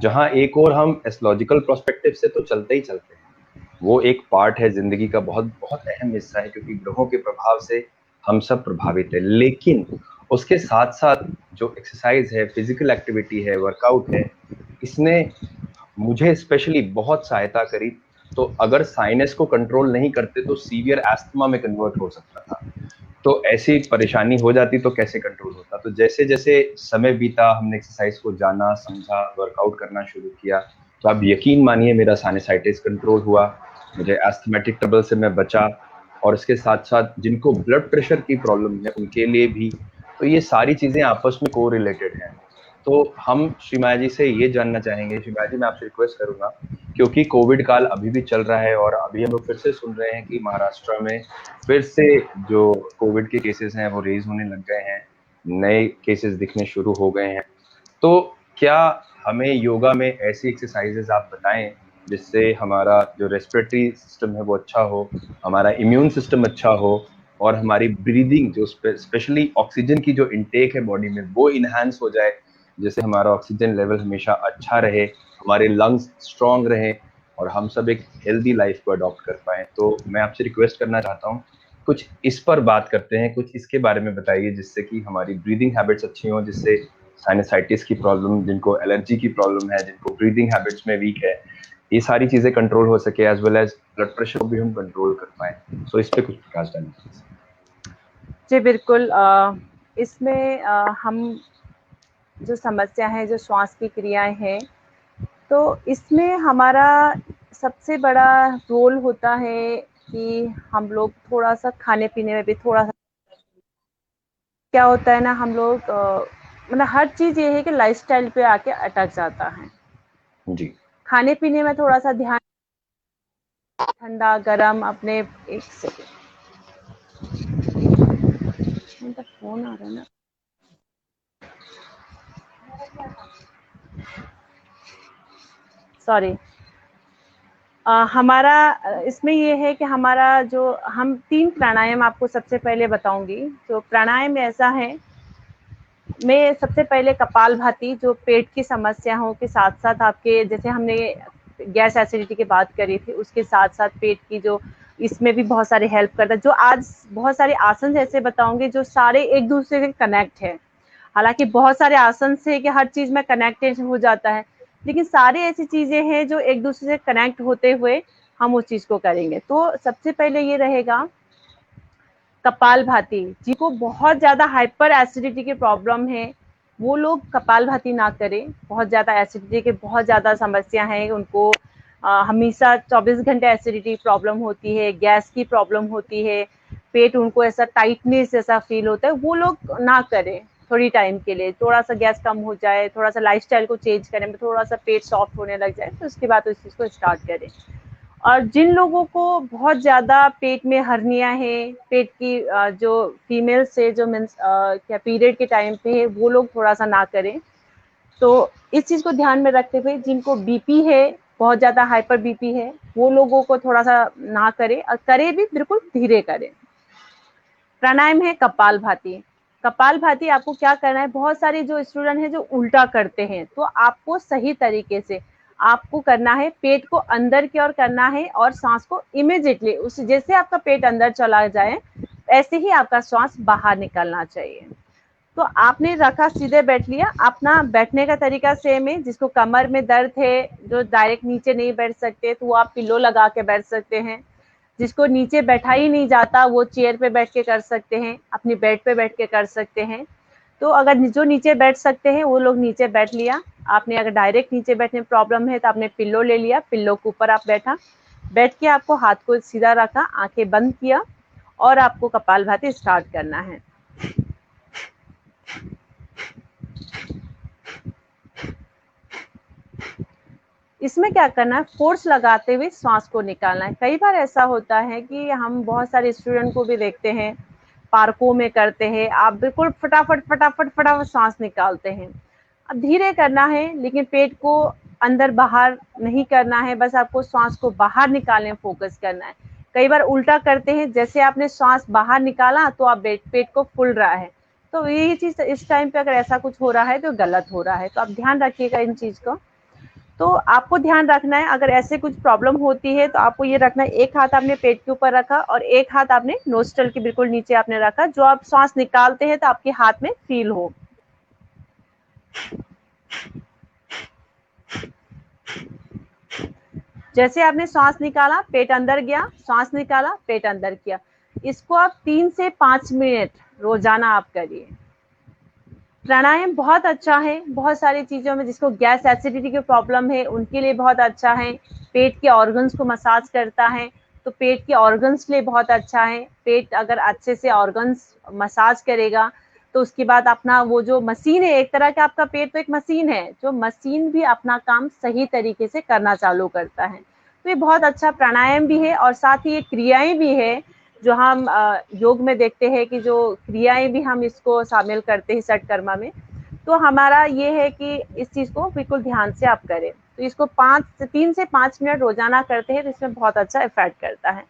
जहाँ एक और हम एस्ट्रोलॉजिकल प्रोस्पेक्टिव से तो चलते ही चलते हैं, वो एक पार्ट है जिंदगी का, बहुत बहुत अहम हिस्सा है, क्योंकि ग्रहों के प्रभाव से हम सब प्रभावित है। लेकिन उसके साथ साथ जो एक्सरसाइज है, फिजिकल एक्टिविटी है, वर्कआउट है, इसने मुझे स्पेशली बहुत सहायता करी। तो अगर साइनस को कंट्रोल नहीं करते तो सीवियर एस्थमा में कन्वर्ट हो सकता था। तो ऐसी परेशानी हो जाती तो कैसे कंट्रोल होता। तो जैसे जैसे समय बीता, हमने एक्सरसाइज को जाना, समझा, वर्कआउट करना शुरू किया, तो आप यकीन मानिए मेरा साइनसाइटिस कंट्रोल हुआ, मुझे एस्थमेटिक ट्रबल से मैं बचा। और इसके साथ साथ जिनको ब्लड प्रेशर की प्रॉब्लम है उनके लिए भी। तो ये सारी चीजें आपस में को रिलेटेड हैं। तो हम श्रीमाया जी से ये जानना चाहेंगे, श्रीमाया जी मैं आपसे रिक्वेस्ट करूंगा, क्योंकि कोविड काल अभी भी चल रहा है और अभी हम लोग फिर से सुन रहे हैं कि महाराष्ट्र में फिर से जो कोविड के केसेस हैं वो रेज होने लग गए हैं, नए केसेस दिखने शुरू हो गए हैं। तो क्या हमें योगा में ऐसी एक्सरसाइजेस आप बताएं जिससे हमारा जो रेस्पिरेटरी सिस्टम है वो अच्छा हो, हमारा इम्यून सिस्टम अच्छा हो, और हमारी ब्रीदिंग जो स्पेशली ऑक्सीजन की जो इनटेक है बॉडी में वो इनहांस हो जाए, जिससे हमारा ऑक्सीजन लेवल हमेशा अच्छा रहे, हमारे लंग्स स्ट्रांग रहे, और हम सब एक हेल्दी लाइफ को अडॉप्ट कर पाए। तो मैं आपसे रिक्वेस्ट करना चाहता हूँ, कुछ इस पर बात करते हैं, कुछ इसके बारे में बताइए जिससे कि हमारी ब्रीदिंग हैबिट्स अच्छी हों, जिससे साइनसाइटिस की प्रॉब्लम, जिनको एलर्जी की प्रॉब्लम है, जिनको ब्रीदिंग हैबिट्स में वीक है, ये सारी चीजें कंट्रोल हो सके, as well as blood pressure को भी हम कंट्रोल कर पाए। सो इस पे कुछ प्रकाश डालिए। जी बिल्कुल। इसमें हम जो समस्या है, जो श्वास की क्रियाएं हैं, तो इसमें हमारा सबसे बड़ा रोल होता है कि हम लोग थोड़ा सा खाने पीने में भी थोड़ा सा, क्या होता है ना, हम लोग मतलब हर चीज ये है कि लाइफस्टाइल पे आके अटक जाता है। जी। खाने पीने में थोड़ा सा ध्यान, ठंडा गरम अपने, एक सेकेंड, फोन आ रहा है ना, सॉरी। हमारा इसमें ये है कि हमारा जो हम 3 प्राणायाम आपको सबसे पहले बताऊंगी। तो प्राणायाम ऐसा है, मैं सबसे पहले कपालभाति, जो पेट की समस्याओं के साथ साथ आपके, जैसे हमने गैस एसिडिटी की बात करी थी, उसके साथ साथ पेट की जो, इसमें भी बहुत सारे हेल्प करता है। जो आज बहुत सारे आसन ऐसे बताऊंगे जो सारे एक दूसरे से कनेक्ट है। हालांकि बहुत सारे आसन से कि हर चीज में कनेक्टेड हो जाता है, लेकिन सारी ऐसी चीजें हैं जो एक दूसरे से कनेक्ट होते हुए हम उस चीज को करेंगे। तो सबसे पहले ये रहेगा कपालभाति। जिनको बहुत ज्यादा हाइपर एसिडिटी की प्रॉब्लम है, वो लोग कपालभाति ना करें। बहुत ज्यादा एसिडिटी के बहुत ज्यादा समस्या है उनको, हमेशा 24 घंटे एसिडिटी प्रॉब्लम होती है, गैस की प्रॉब्लम होती है, पेट उनको ऐसा टाइटनेस जैसा फील होता है, वो लोग ना करें। थोड़ी टाइम के लिए थोड़ा सा गैस कम हो जाए, थोड़ा सा लाइफस्टाइल को चेंज करें, थोड़ा सा पेट सॉफ्ट होने लग जाए, तो उसके बाद उस चीज को स्टार्ट करें। और जिन लोगों को बहुत ज़्यादा पेट में हर्निया है, पेट की जो फीमेल्स है, जो मीन्स क्या पीरियड के टाइम पे है, वो लोग थोड़ा सा ना करें। तो इस चीज़ को ध्यान में रखते हुए जिनको बीपी है, बहुत ज़्यादा हाइपर बीपी है, वो लोगों को थोड़ा सा ना करें, और करे भी बिल्कुल धीरे करें। प्राणायाम है कपालभाति। कपालभाति आपको क्या करना है, बहुत सारे जो स्टूडेंट हैं जो उल्टा करते हैं, तो आपको सही तरीके से आपको करना है, पेट को अंदर की ओर करना है और सांस को इमीडिएटली, उस जैसे आपका पेट अंदर चला जाए ऐसे ही आपका श्वास बाहर निकलना चाहिए। तो आपने रखा, सीधे बैठ लिया। अपना बैठने का तरीका सेम है। जिसको कमर में दर्द है, जो डायरेक्ट नीचे नहीं बैठ सकते, तो वो आप पिल्लो लगा के बैठ सकते हैं। जिसको नीचे बैठा ही नहीं जाता, वो चेयर पे बैठ के कर सकते हैं, अपनी बेड पे बैठ के कर सकते हैं। तो अगर जो नीचे बैठ सकते हैं वो लोग नीचे बैठ लिया। आपने अगर डायरेक्ट नीचे बैठने में प्रॉब्लम है तो आपने पिल्लो ले लिया, पिल्लो के ऊपर आप बैठा, बैठ के आपको हाथ को सीधा रखा, आंखें बंद किया, और आपको कपालभाति स्टार्ट करना है। इसमें क्या करना है, फोर्स लगाते हुए सांस को निकालना है। कई बार ऐसा होता है कि हम बहुत सारे स्टूडेंट को भी देखते हैं, पार्कों में करते हैं, आप बिल्कुल फटाफट फटाफट फटाफट सांस निकालते हैं। अब धीरे करना है, लेकिन पेट को अंदर बाहर नहीं करना है, बस आपको सांस को बाहर निकालने में फोकस करना है। कई बार उल्टा करते हैं, जैसे आपने सांस बाहर निकाला तो आप पेट को फूल रहा है। तो यही चीज इस टाइम पे अगर ऐसा कुछ हो रहा है तो गलत हो रहा है, तो आप ध्यान रखिएगा इन चीज को। तो आपको ध्यान रखना है, अगर ऐसे कुछ प्रॉब्लम होती है तो आपको ये रखना है, एक हाथ आपने पेट के ऊपर रखा और एक हाथ आपने नोस्ट्रल के बिल्कुल नीचे आपने रखा, जो आप सांस निकालते हैं तो आपके हाथ में फील हो। जैसे आपने सांस निकाला, पेट अंदर गया, सांस निकाला, पेट अंदर किया। इसको आप 3 से 5 मिनट रोजाना आप करिए। प्राणायाम बहुत अच्छा है, बहुत सारी चीजों में, जिसको गैस एसिडिटी की प्रॉब्लम है उनके लिए बहुत अच्छा है। पेट के ऑर्गन्स को मसाज करता है, तो पेट के ऑर्गन्स के लिए बहुत अच्छा है। पेट अगर अच्छे से ऑर्गन्स मसाज करेगा तो उसके बाद अपना वो जो मशीन है, एक तरह का आपका पेट तो एक मशीन है, जो मशीन भी अपना काम सही तरीके से करना चालू करता है। तो ये बहुत अच्छा प्राणायाम भी है, और साथ ही ये क्रियाएं भी है जो हम योग में देखते हैं कि जो क्रियाएं भी हम इसको शामिल करते हैं षटकर्मा में। तो हमारा ये है कि इस चीज को बिल्कुल ध्यान से आप करें। तो इसको 3 से 5 मिनट रोजाना करते हैं तो इसमें बहुत अच्छा इफेक्ट करता है।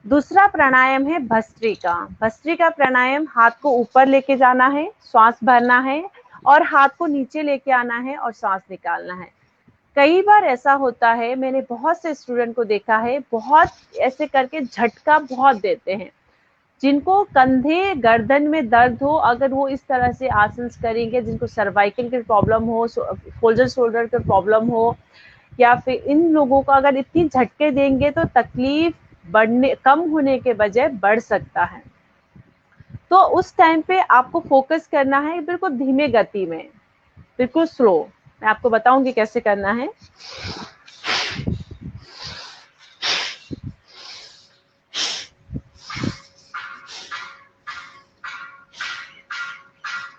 दूसरा प्राणायाम है भस्त्रिका। भस्त्रिका प्राणायाम, हाथ को ऊपर लेके जाना है, श्वास भरना है, और हाथ को नीचे लेके आना है और श्वास निकालना है। कई बार ऐसा होता है, मैंने बहुत से स्टूडेंट को देखा है, बहुत ऐसे करके झटका बहुत देते हैं। जिनको कंधे गर्दन में दर्द हो, अगर वो इस तरह से आसन करेंगे, जिनको सर्वाइकल की प्रॉब्लम हो, फोल्डर शोल्डर की प्रॉब्लम हो, या फिर इन लोगों को अगर इतनी झटके देंगे तो तकलीफ बढ़ने, कम होने के बजाय बढ़ सकता है। तो उस टाइम पे आपको फोकस करना है बिल्कुल धीमे गति में, बिल्कुल स्लो। मैं आपको बताऊंगी कैसे करना है।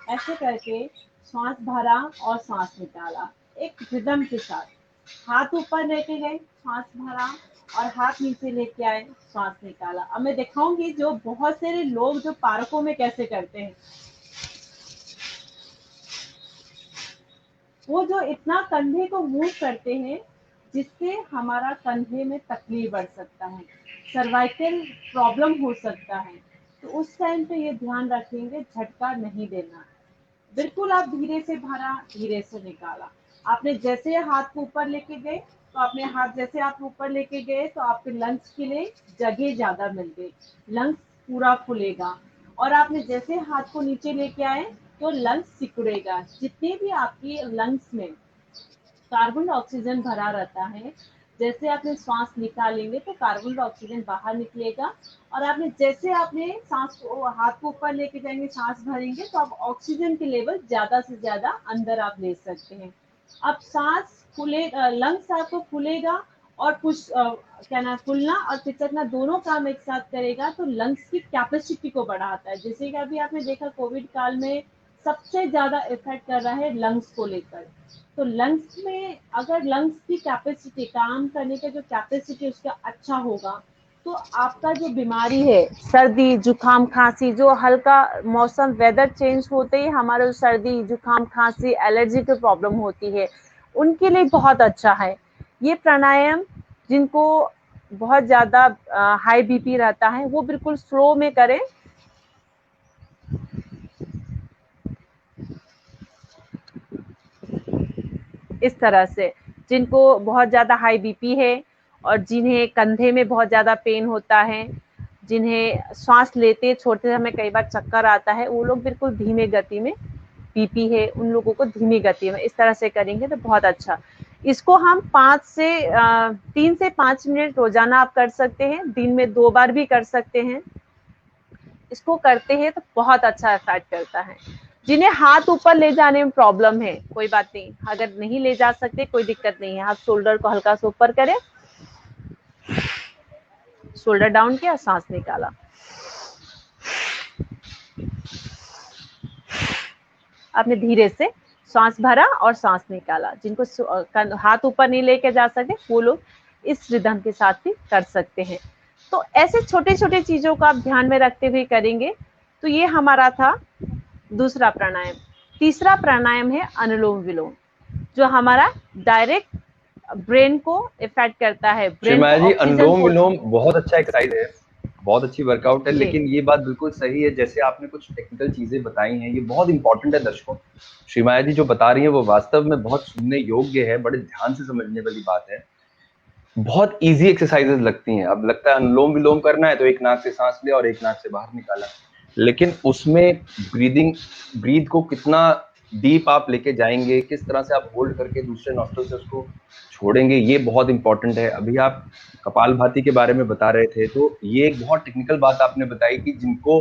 ऐसे करके श्वास भरा और श्वास निकाला, एक रिदम के साथ। हाथ ऊपर लेके गए, श्वास भरा, और हाथ नीचे लेके आए, श्वास निकाला। अब मैं दिखाऊंगी जो बहुत सारे लोग जो पार्कों में कैसे करते हैं। वो जो इतना कंधे को मूव करते हैं, जिससे हमारा कंधे में तकलीफ बढ़ सकता है, सर्वाइकल प्रॉब्लम हो सकता है। तो उस टाइम पे ये ध्यान रखेंगे झटका नहीं देना। बिल्कुल आप धीरे से भरा, धीरे से निकाला। आपने जैसे हाथ को ऊपर लेके गए, तो आपने हाथ जैसे आप ऊपर लेके गए तो आपके लंग्स के लिए जगह ज्यादा मिल गई, लंग्स पूरा खुलेगा। और आपने जैसे हाथ को नीचे लेके आए तो लंग्स सिकुड़ेगा। जितने भी आपकी लंग्स में कार्बन ऑक्सीजन भरा रहता है, जैसे आपने सांस निकालेंगे तो कार्बन ऑक्सीजन बाहर निकलेगा। और आपने जैसे आपने सांस को हाथ को ऊपर लेके जाएंगे, सांस भरेंगे तो आप ऑक्सीजन के लेवल ज्यादा से ज्यादा अंदर आप ले सकते हैं। अब सांस खुले, लंग्स आपको खुलेगा और कुछ क्या ना, फूलना और पिचकना दोनों काम एक साथ करेगा तो लंग्स की कैपेसिटी को बढ़ाता है। जैसे कि अभी आपने देखा कोविड काल में सबसे ज्यादा इफेक्ट कर रहा है लंग्स को लेकर। तो लंग्स में अगर लंग्स की कैपेसिटी, काम करने का जो कैपेसिटी उसका अच्छा होगा, तो आपका जो बीमारी है, सर्दी जुकाम खांसी, जो हल्का मौसम वेदर चेंज होते ही हमारे सर्दी जुकाम खांसी एलर्जी की प्रॉब्लम होती है, उनके लिए बहुत अच्छा है ये प्राणायाम। जिनको बहुत ज्यादा हाई बीपी रहता है वो बिल्कुल स्लो में करें। इस तरह से जिनको बहुत ज्यादा हाई बीपी है और जिन्हें कंधे में बहुत ज्यादा पेन होता है, जिन्हें सांस लेते छोड़ते समय कई बार चक्कर आता है, वो लोग बिल्कुल धीमे गति में, बीपी है उन लोगों को धीमी गति में इस तरह से करेंगे तो बहुत अच्छा। इसको हम 3 से 5 मिनट रोजाना आप कर सकते हैं, दिन में 2 बार भी कर सकते हैं। इसको करते हैं तो बहुत अच्छा इफेक्ट करता है। जिन्हें हाथ ऊपर ले जाने में प्रॉब्लम है, कोई बात नहीं, अगर नहीं ले जा सकते कोई दिक्कत नहीं है, आप शोल्डर को हल्का सा ऊपर करें, शोल्डर डाउन किया, सांस निकाला, आपने धीरे से सांस भरा और सांस निकाला। जिनको हाथ ऊपर नहीं लेके जा सकते वो लोग इस रिदम के साथ भी कर सकते हैं। तो ऐसे छोटे छोटे चीजों को आप ध्यान में रखते हुए करेंगे। तो ये हमारा था दूसरा प्राणायाम। तीसरा प्राणायाम है अनुलोम विलोम, जो हमारा डायरेक्ट ब्रेन को इफेक्ट करता है, ब्रेन को श्रीमाया जी, ऑक्सीजन अनुलोम विलोम बहुत अच्छा एक्सरसाइज है, बहुत अच्छी वर्कआउट है, जी लेकिन ये बात बिल्कुल सही है जैसे आपने कुछ टेक्निकल चीजें बताई हैं, ये बहुत इंपॉर्टेंट है दर्शकों। श्रीमाया जी जो बता रही है वो वास्तव में बहुत सुनने योग्य है, बड़े ध्यान से समझने वाली बात है। बहुत इजी एक्सरसाइजेस लगती हैं। अब लगता है अनुलोम विलोम करना है तो एक नाक से सांस लिया और एक नाक से बाहर निकाला, लेकिन उसमें ब्रीथ को कितना डीप आप लेके जाएंगे, किस तरह से आप होल्ड करके दूसरे नॉस्ट्रिल से उसको छोड़ेंगे, ये बहुत इंपॉर्टेंट है। अभी आप कपालभाति के बारे में बता रहे थे, तो ये एक बहुत टेक्निकल बात आपने बताई कि जिनको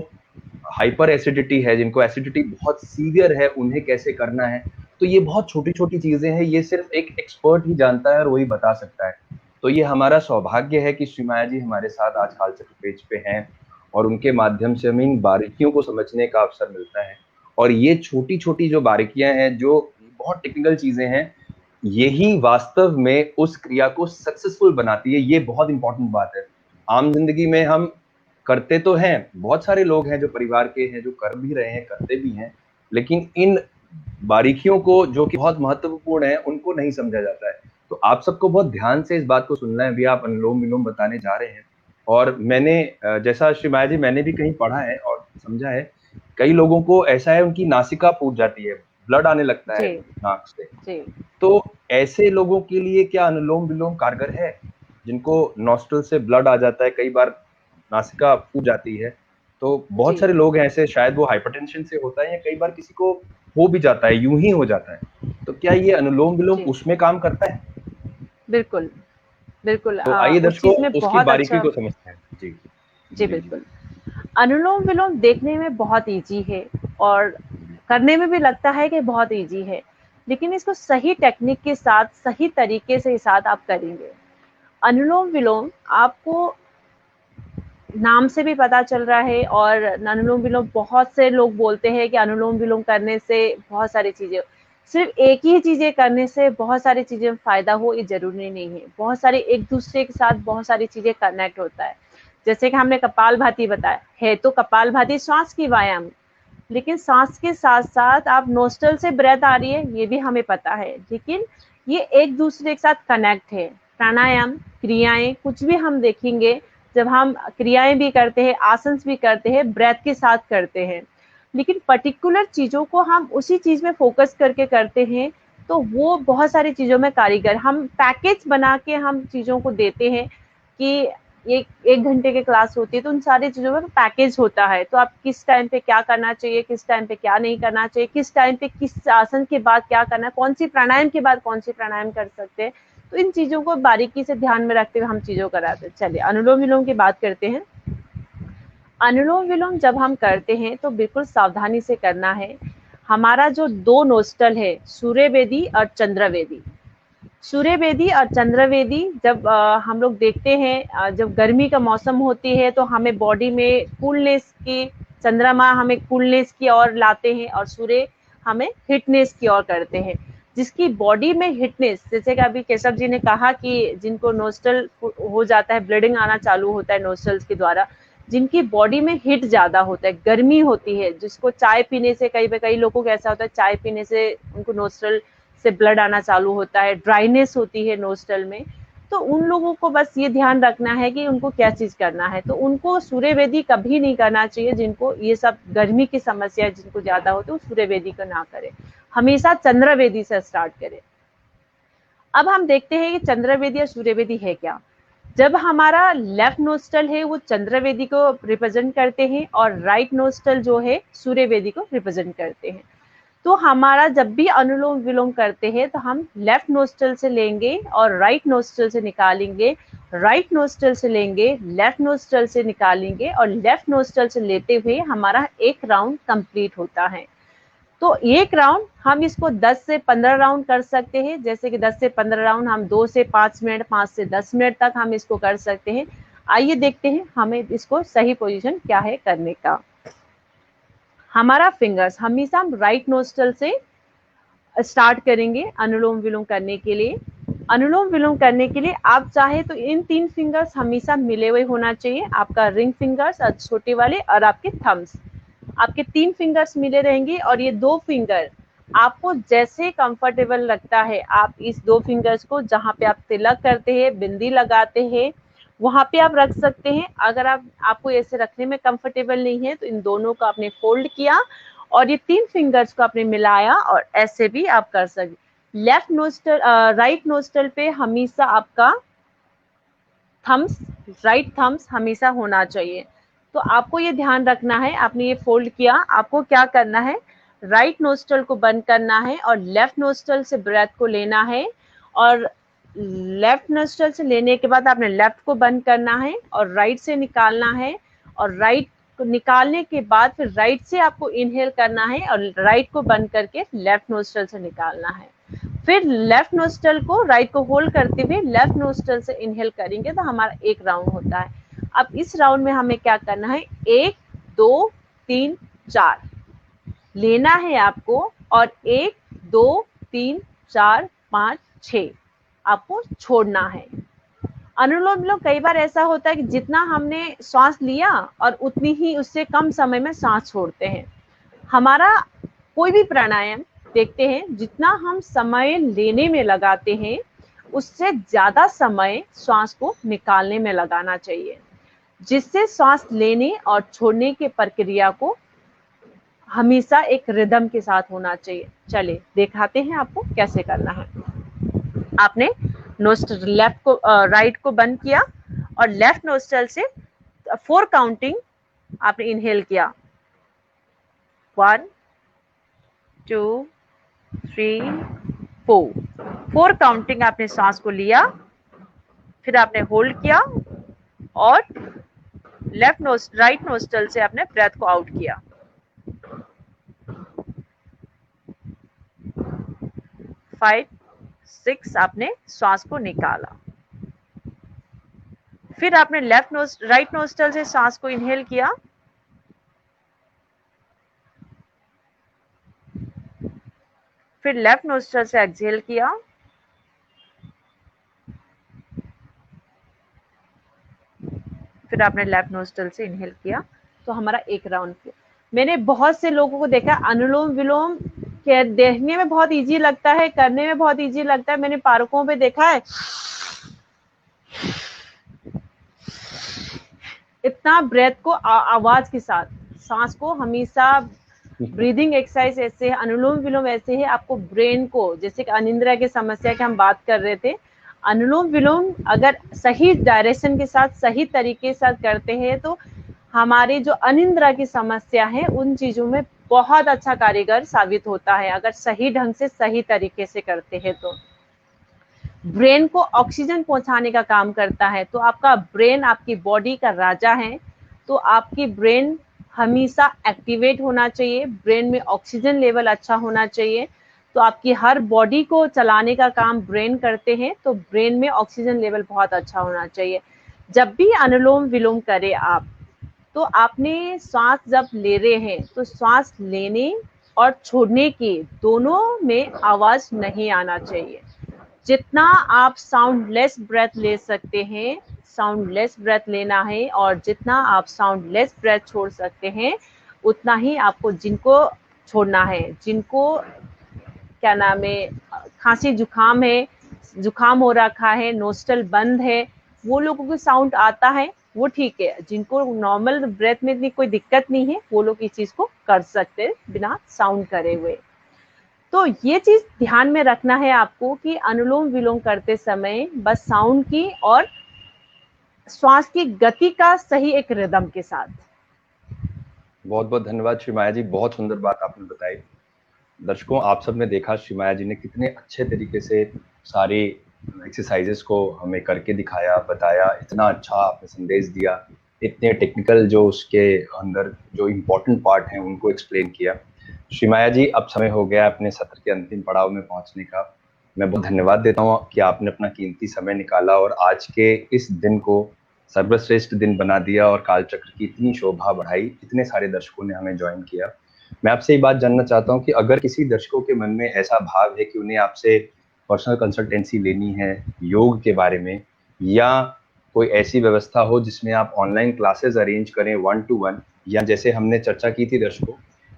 हाइपर एसिडिटी है, जिनको एसिडिटी बहुत सीवियर है, उन्हें कैसे करना है। तो ये बहुत छोटी छोटी चीजें हैं, ये सिर्फ एक एक्सपर्ट ही जानता है और वही बता सकता है। तो ये हमारा सौभाग्य है कि श्रीमाया जी हमारे साथ आज कालचक्र पेज पे हैं और उनके माध्यम से हमें इन बारीकियों को समझने का अवसर मिलता है। और ये छोटी छोटी जो बारीकियां हैं, जो बहुत टेक्निकल चीजें हैं, यही वास्तव में उस क्रिया को सक्सेसफुल बनाती है। ये बहुत इंपॉर्टेंट बात है। आम जिंदगी में हम करते तो हैं, बहुत सारे लोग हैं जो परिवार के हैं जो कर भी रहे हैं, करते भी हैं, लेकिन इन बारीकियों को जो कि बहुत महत्वपूर्ण है उनको नहीं समझा जाता है। तो आप सबको बहुत ध्यान से इस बात को सुनना है। अभी आप अनुलोम विलोम बताने जा रहे हैं और मैंने जैसा श्रीमाया जी मैंने भी कहीं पढ़ा है और समझा है, कई लोगों को ऐसा है उनकी नासिका फूट जाती है, ब्लड आने लगता है नाक से। तो ऐसे लोगों के लिए क्या अनुलोम विलोम कारगर है? जिनको नॉस्ट्रल से ब्लड आ जाता है, कई बार नासिका फूट जाती है, तो बहुत सारे लोग हैं ऐसे, शायद वो हाइपरटेंशन से होता है या कई बार किसी को हो भी जाता है, यूं ही हो जाता है। तो क्या ये अनुलोम विलोम उसमें काम करता है? बिल्कुल बिल्कुल। तो आइए दर्शकों उसकी बारीकी अच्छा, को समझते हैं। जी जी बिल्कुल। अनुलोम विलोम देखने में बहुत इजी है और करने में भी लगता है कि बहुत इजी है, लेकिन इसको सही टेक्निक के साथ, सही तरीके से साथ आप करेंगे। अनुलोम विलोम आपको नाम से भी पता चल रहा है, और अनुलोम विलोम बहुत से लोग बोलते हैं कि अनुलोम विलोम करने से बहुत सारी चीजें, सिर्फ एक ही चीजें करने से बहुत सारी चीजें में फायदा हो ये जरूरी नहीं है। बहुत सारे एक दूसरे के साथ बहुत सारी चीजें कनेक्ट होता है। जैसे कि हमने कपालभाति बताया है, तो कपालभाति श्वास की व्यायाम, लेकिन सांस के साथ साथ आप नोस्ट्रल से ब्रेथ आ रही है ये भी हमें पता है, लेकिन ये एक दूसरे के साथ कनेक्ट है। प्राणायाम, क्रियाएं, कुछ भी हम देखेंगे, जब हम क्रियाएं भी करते हैं, आसन भी करते हैं, ब्रेथ के साथ करते हैं, लेकिन पर्टिकुलर चीजों को हम उसी चीज में फोकस करके करते हैं, तो वो बहुत सारी चीजों में कारीगर, हम पैकेज बना के हम चीजों को देते हैं कि एक घंटे की क्लास होती है तो उन सारी चीजों में पैकेज होता है, तो आप किस टाइम पे क्या करना चाहिए, किस टाइम पे क्या नहीं करना चाहिए, किस टाइम पे किस आसन के बाद क्या करना है, कौन सी प्राणायाम के बाद कौन सी प्राणायाम कर सकते हैं, तो इन चीजों को बारीकी से ध्यान में रखते हुए हम चीजों कराते हैं। चलिए अनुलोम विलोम की बात करते हैं। अनुलोम विलोम जब हम करते हैं तो बिल्कुल सावधानी से करना है। हमारा जो दो नोस्टल है, सूर्यवेदी और चंद्रवेदी, सूर्यवेदी और चंद्रवेदी जब हम लोग देखते हैं, जब गर्मी का मौसम होती है तो हमें बॉडी में कूलनेस की, चंद्रमा हमें कूलनेस की ओर लाते हैं और सूर्य हमें हिटनेस की ओर करते हैं। जिसकी बॉडी में हिटनेस, जैसे कि अभी केशव जी ने कहा कि जिनको नोस्टल हो जाता है, ब्लीडिंग आना चालू होता है नोस्टल्स के द्वारा, जिनकी बॉडी में हीट ज्यादा होता है, गर्मी होती है, जिसको चाय पीने से, कई लोगों को ऐसा होता है चाय पीने से उनको नोस्टल से ब्लड आना चालू होता है, ड्राइनेस होती है नोस्टल में, तो उन लोगों को बस ये ध्यान रखना है कि उनको क्या चीज करना है। तो उनको सूर्यवेदी कभी नहीं करना चाहिए, जिनको ये सब गर्मी की समस्या जिनको ज्यादा होती है, सूर्यवेदी को ना करे, हमेशा चंद्रवेदी से स्टार्ट करें। अब हम देखते हैं कि चंद्रवेदी और सूर्यवेदी है क्या। जब हमारा लेफ्ट नोस्टल है वो चंद्रवेदी को रिप्रेजेंट करते हैं और राइट नोस्टल जो है सूर्यवेदी को रिप्रेजेंट करते हैं। तो हमारा जब भी अनुलोम विलोम करते हैं तो हम लेफ्ट नोस्टल से लेंगे और राइट नोस्टल से निकालेंगे, राइट नोस्टल से लेंगे, लेफ्ट नोस्टल से निकालेंगे और लेफ्ट नोस्टल से लेते हुए हमारा एक राउंड कंप्लीट होता है। तो एक राउंड हम इसको 10 से 15 राउंड कर सकते हैं, जैसे कि 10 से 15 राउंड हम 2 से 5 मिनट, 5 से 10 मिनट तक हम इसको कर सकते हैं। आइए देखते हैं हमें इसको सही पोजीशन क्या है करने का। हमारा फिंगर्स हमेशा हम राइट नोस्टल से स्टार्ट करेंगे अनुलोम विलोम करने के लिए। अनुलोम विलोम करने के लिए आप चाहे तो इन 3 फिंगर्स हमेशा मिले हुए होना चाहिए, आपका रिंग फिंगर्स और छोटे वाले और आपके थम्स, आपके 3 फिंगर्स मिले रहेंगे और ये 2 फिंगर आपको जैसे कंफर्टेबल लगता है, आप इस 2 फिंगर्स को जहाँ पे आप तिलक करते हैं, बिंदी लगाते हैं, वहां पे आप रख सकते हैं। अगर आपको ऐसे रखने में कंफर्टेबल नहीं है तो इन दोनों को आपने फोल्ड किया और ये 3 फिंगर्स को आपने मिलाया और ऐसे भी आप कर सकते। लेफ्ट नोस्टल, राइट नोस्टल पे हमेशा आपका थम्स, राइट थम्स हमेशा होना चाहिए। तो आपको ये ध्यान रखना है, आपने ये फोल्ड किया, आपको क्या करना है, राइट नोस्टल को बंद करना है और लेफ्ट नोस्टल से ब्रेथ को लेना है और लेफ्ट नोस्टल से लेने के बाद आपने लेफ्ट को बंद करना है और राइट से निकालना है और राइट को निकालने के बाद फिर राइट से आपको इनहेल करना है और राइट को बंद करके लेफ्ट नोस्टल से निकालना है। फिर लेफ्ट नोस्टल को, राइट को होल्ड करते हुए लेफ्ट नोस्टल से इनहेल करेंगे तो हमारा एक राउंड होता है। अब इस राउंड में हमें क्या करना है, 1 2 3 4 लेना है आपको और 1 2 3 4 5 6 आपको छोड़ना है। अनुलोम विलोम कई बार ऐसा होता है कि जितना हमने श्वास लिया और उतनी ही उससे कम समय में सांस छोड़ते हैं। हमारा कोई भी प्राणायाम देखते हैं, जितना हम समय लेने में लगाते हैं उससे ज्यादा समय श्वास को निकालने में लगाना चाहिए, जिससे श्वास लेने और छोड़ने की प्रक्रिया को हमेशा एक रिदम के साथ होना चाहिए। चलिए दिखाते हैं आपको कैसे करना है। आपने नोस्टल लेफ्ट को, राइट को बंद किया और लेफ्ट नोस्टल से 4 काउंटिंग आपने इनहेल किया, 1 2 3 4 काउंटिंग आपने सांस को लिया, फिर आपने होल्ड किया और राइट नोस्टल से आपने ब्रेथ को आउट किया। 5 6 आपने सांस को निकाला, फिर आपने राइट नोस्टल से सांस को इनहेल किया, फिर लेफ्ट नोस्टल से एक्सहेल किया, फिर आपने लेफ्ट नोस्टल से इनहेल किया। तो हमारा एक राउंड किया। मैंने बहुत से लोगों को देखा अनुलोम विलोम देखने में बहुत इजी लगता है, करने में बहुत इजी लगता है। मैंने पार्कों पे देखा है इतना ब्रेथ को आवाज के साथ, सांस को हमेशा, ब्रीदिंग एक्सरसाइज ऐसे है, अनुलोम विलोम ऐसे है, आपको ब्रेन को, जैसे कि अनिद्रा की समस्या की हम बात कर रहे थे, अनुलोम विलोम अगर सही डायरेक्शन के साथ सही तरीके से करते हैं तो हमारी जो अनिद्रा की समस्या है उन चीजों में बहुत अच्छा कारीगर साबित होता है, अगर सही ढंग से सही तरीके से करते हैं तो। ब्रेन को ऑक्सीजन पहुंचाने का काम करता है, तो आपका ब्रेन आपकी बॉडी का राजा है, तो आपकी ब्रेन हमेशा एक्टिवेट होना चाहिए, ब्रेन में ऑक्सीजन लेवल अच्छा होना चाहिए, तो आपकी हर बॉडी को चलाने का काम ब्रेन करते हैं, तो ब्रेन में ऑक्सीजन लेवल बहुत अच्छा होना चाहिए। जब भी अनुलोम विलोम करें आप, तो आपने सांस जब ले रहे हैं तो सांस लेने और छोड़ने की दोनों में आवाज नहीं आना चाहिए। जितना आप साउंडलेस ब्रेथ ले सकते हैं, साउंडलेस ब्रेथ लेना है, और जितना आप साउंडलेस ब्रेथ छोड़ सकते हैं उतना ही आपको, जिनको छोड़ना है, जिनको क्या नाम है, खांसी जुकाम है, जुकाम हो रखा है, नोस्टल बंद है, वो लोगों को साउंड आता है वो ठीक है, जिनको नॉर्मल ब्रेथ में इतनी कोई दिक्कत नहीं है वो लोग इस चीज को कर सकते हैं बिना साउंड करे हुए। तो ये चीज ध्यान में रखना है आपको कि अनुलोम विलोम करते समय बस साउंड की और श्वास की गति का सही एक रिदम के साथ। बहुत बहुत धन्यवाद श्री माया जी, बहुत सुंदर बात आपने बताई। दर्शकों, आप सब ने देखा श्री माया जी ने कितने अच्छे तरीके से सारी एक्सरसाइजेस को हमें करके दिखाया, बताया, इतना अच्छा आपने संदेश दिया, इतने टेक्निकल जो उसके अंदर जो इम्पोर्टेंट पार्ट हैं उनको एक्सप्लेन किया। श्री माया जी, अब समय हो गया अपने सत्र के अंतिम पड़ाव में पहुंचने का। मैं बहुत धन्यवाद देता हूं कि आपने अपना कीमती समय निकाला और आज के इस दिन को सर्वश्रेष्ठ दिन बना दिया और कालचक्र की इतनी शोभा बढ़ाई, इतने सारे दर्शकों ने हमें ज्वाइन किया। मैं आपसे ये बात जानना चाहता हूं कि अगर किसी दर्शकों के मन में ऐसा भाव है कि उन्हें आपसे पर्सनल कंसल्टेंसी लेनी है योग के बारे में, या कोई ऐसी व्यवस्था हो जिसमें आप ऑनलाइन क्लासेस अरेंज करें 1 to 1, या जैसे हमने चर्चा की थी दर्शकों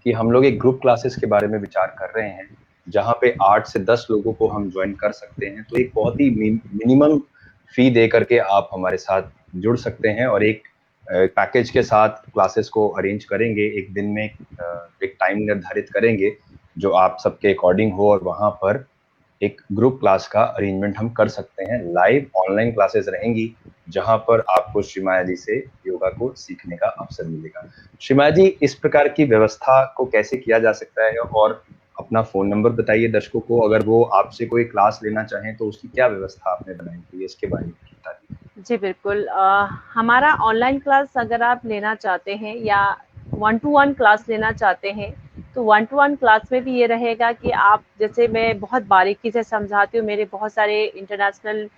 कि हम लोग एक ग्रुप क्लासेस के बारे में विचार कर रहे हैं जहां पे 8 से 10 लोगों को हम ज्वाइन कर सकते हैं, तो एक बहुत ही मिनिमम फी दे करके आप हमारे साथ जुड़ सकते हैं और एक पैकेज के साथ क्लासेस को अरेंज करेंगे, एक दिन में एक टाइम निर्धारित करेंगे जो आप सबके अकॉर्डिंग हो, और वहां पर एक ग्रुप क्लास का अरेंजमेंट हम कर सकते हैं। लाइव ऑनलाइन क्लासेस रहेंगी जहां पर आपको श्री माया जी से योगा को सीखने का अवसर मिलेगा। श्री माया जी, इस प्रकार की व्यवस्था को कैसे किया जा सकता है, और अपना फोन नंबर बताइए दर्शकों को, अगर वो आपसे कोई क्लास लेना चाहें तो उसकी क्या व्यवस्था आपने बनाई हुई है, इसके बारे में बताइए। जी बिल्कुल, हमारा ऑनलाइन क्लास अगर आप लेना चाहते हैं या 1 to 1 क्लास लेना चाहते हैं, तो 1 to 1 क्लास में भी ये रहेगा कि आप, जैसे मैं बहुत बारीकी से समझाती हूँ, मेरे बहुत सारे इंटरनेशनल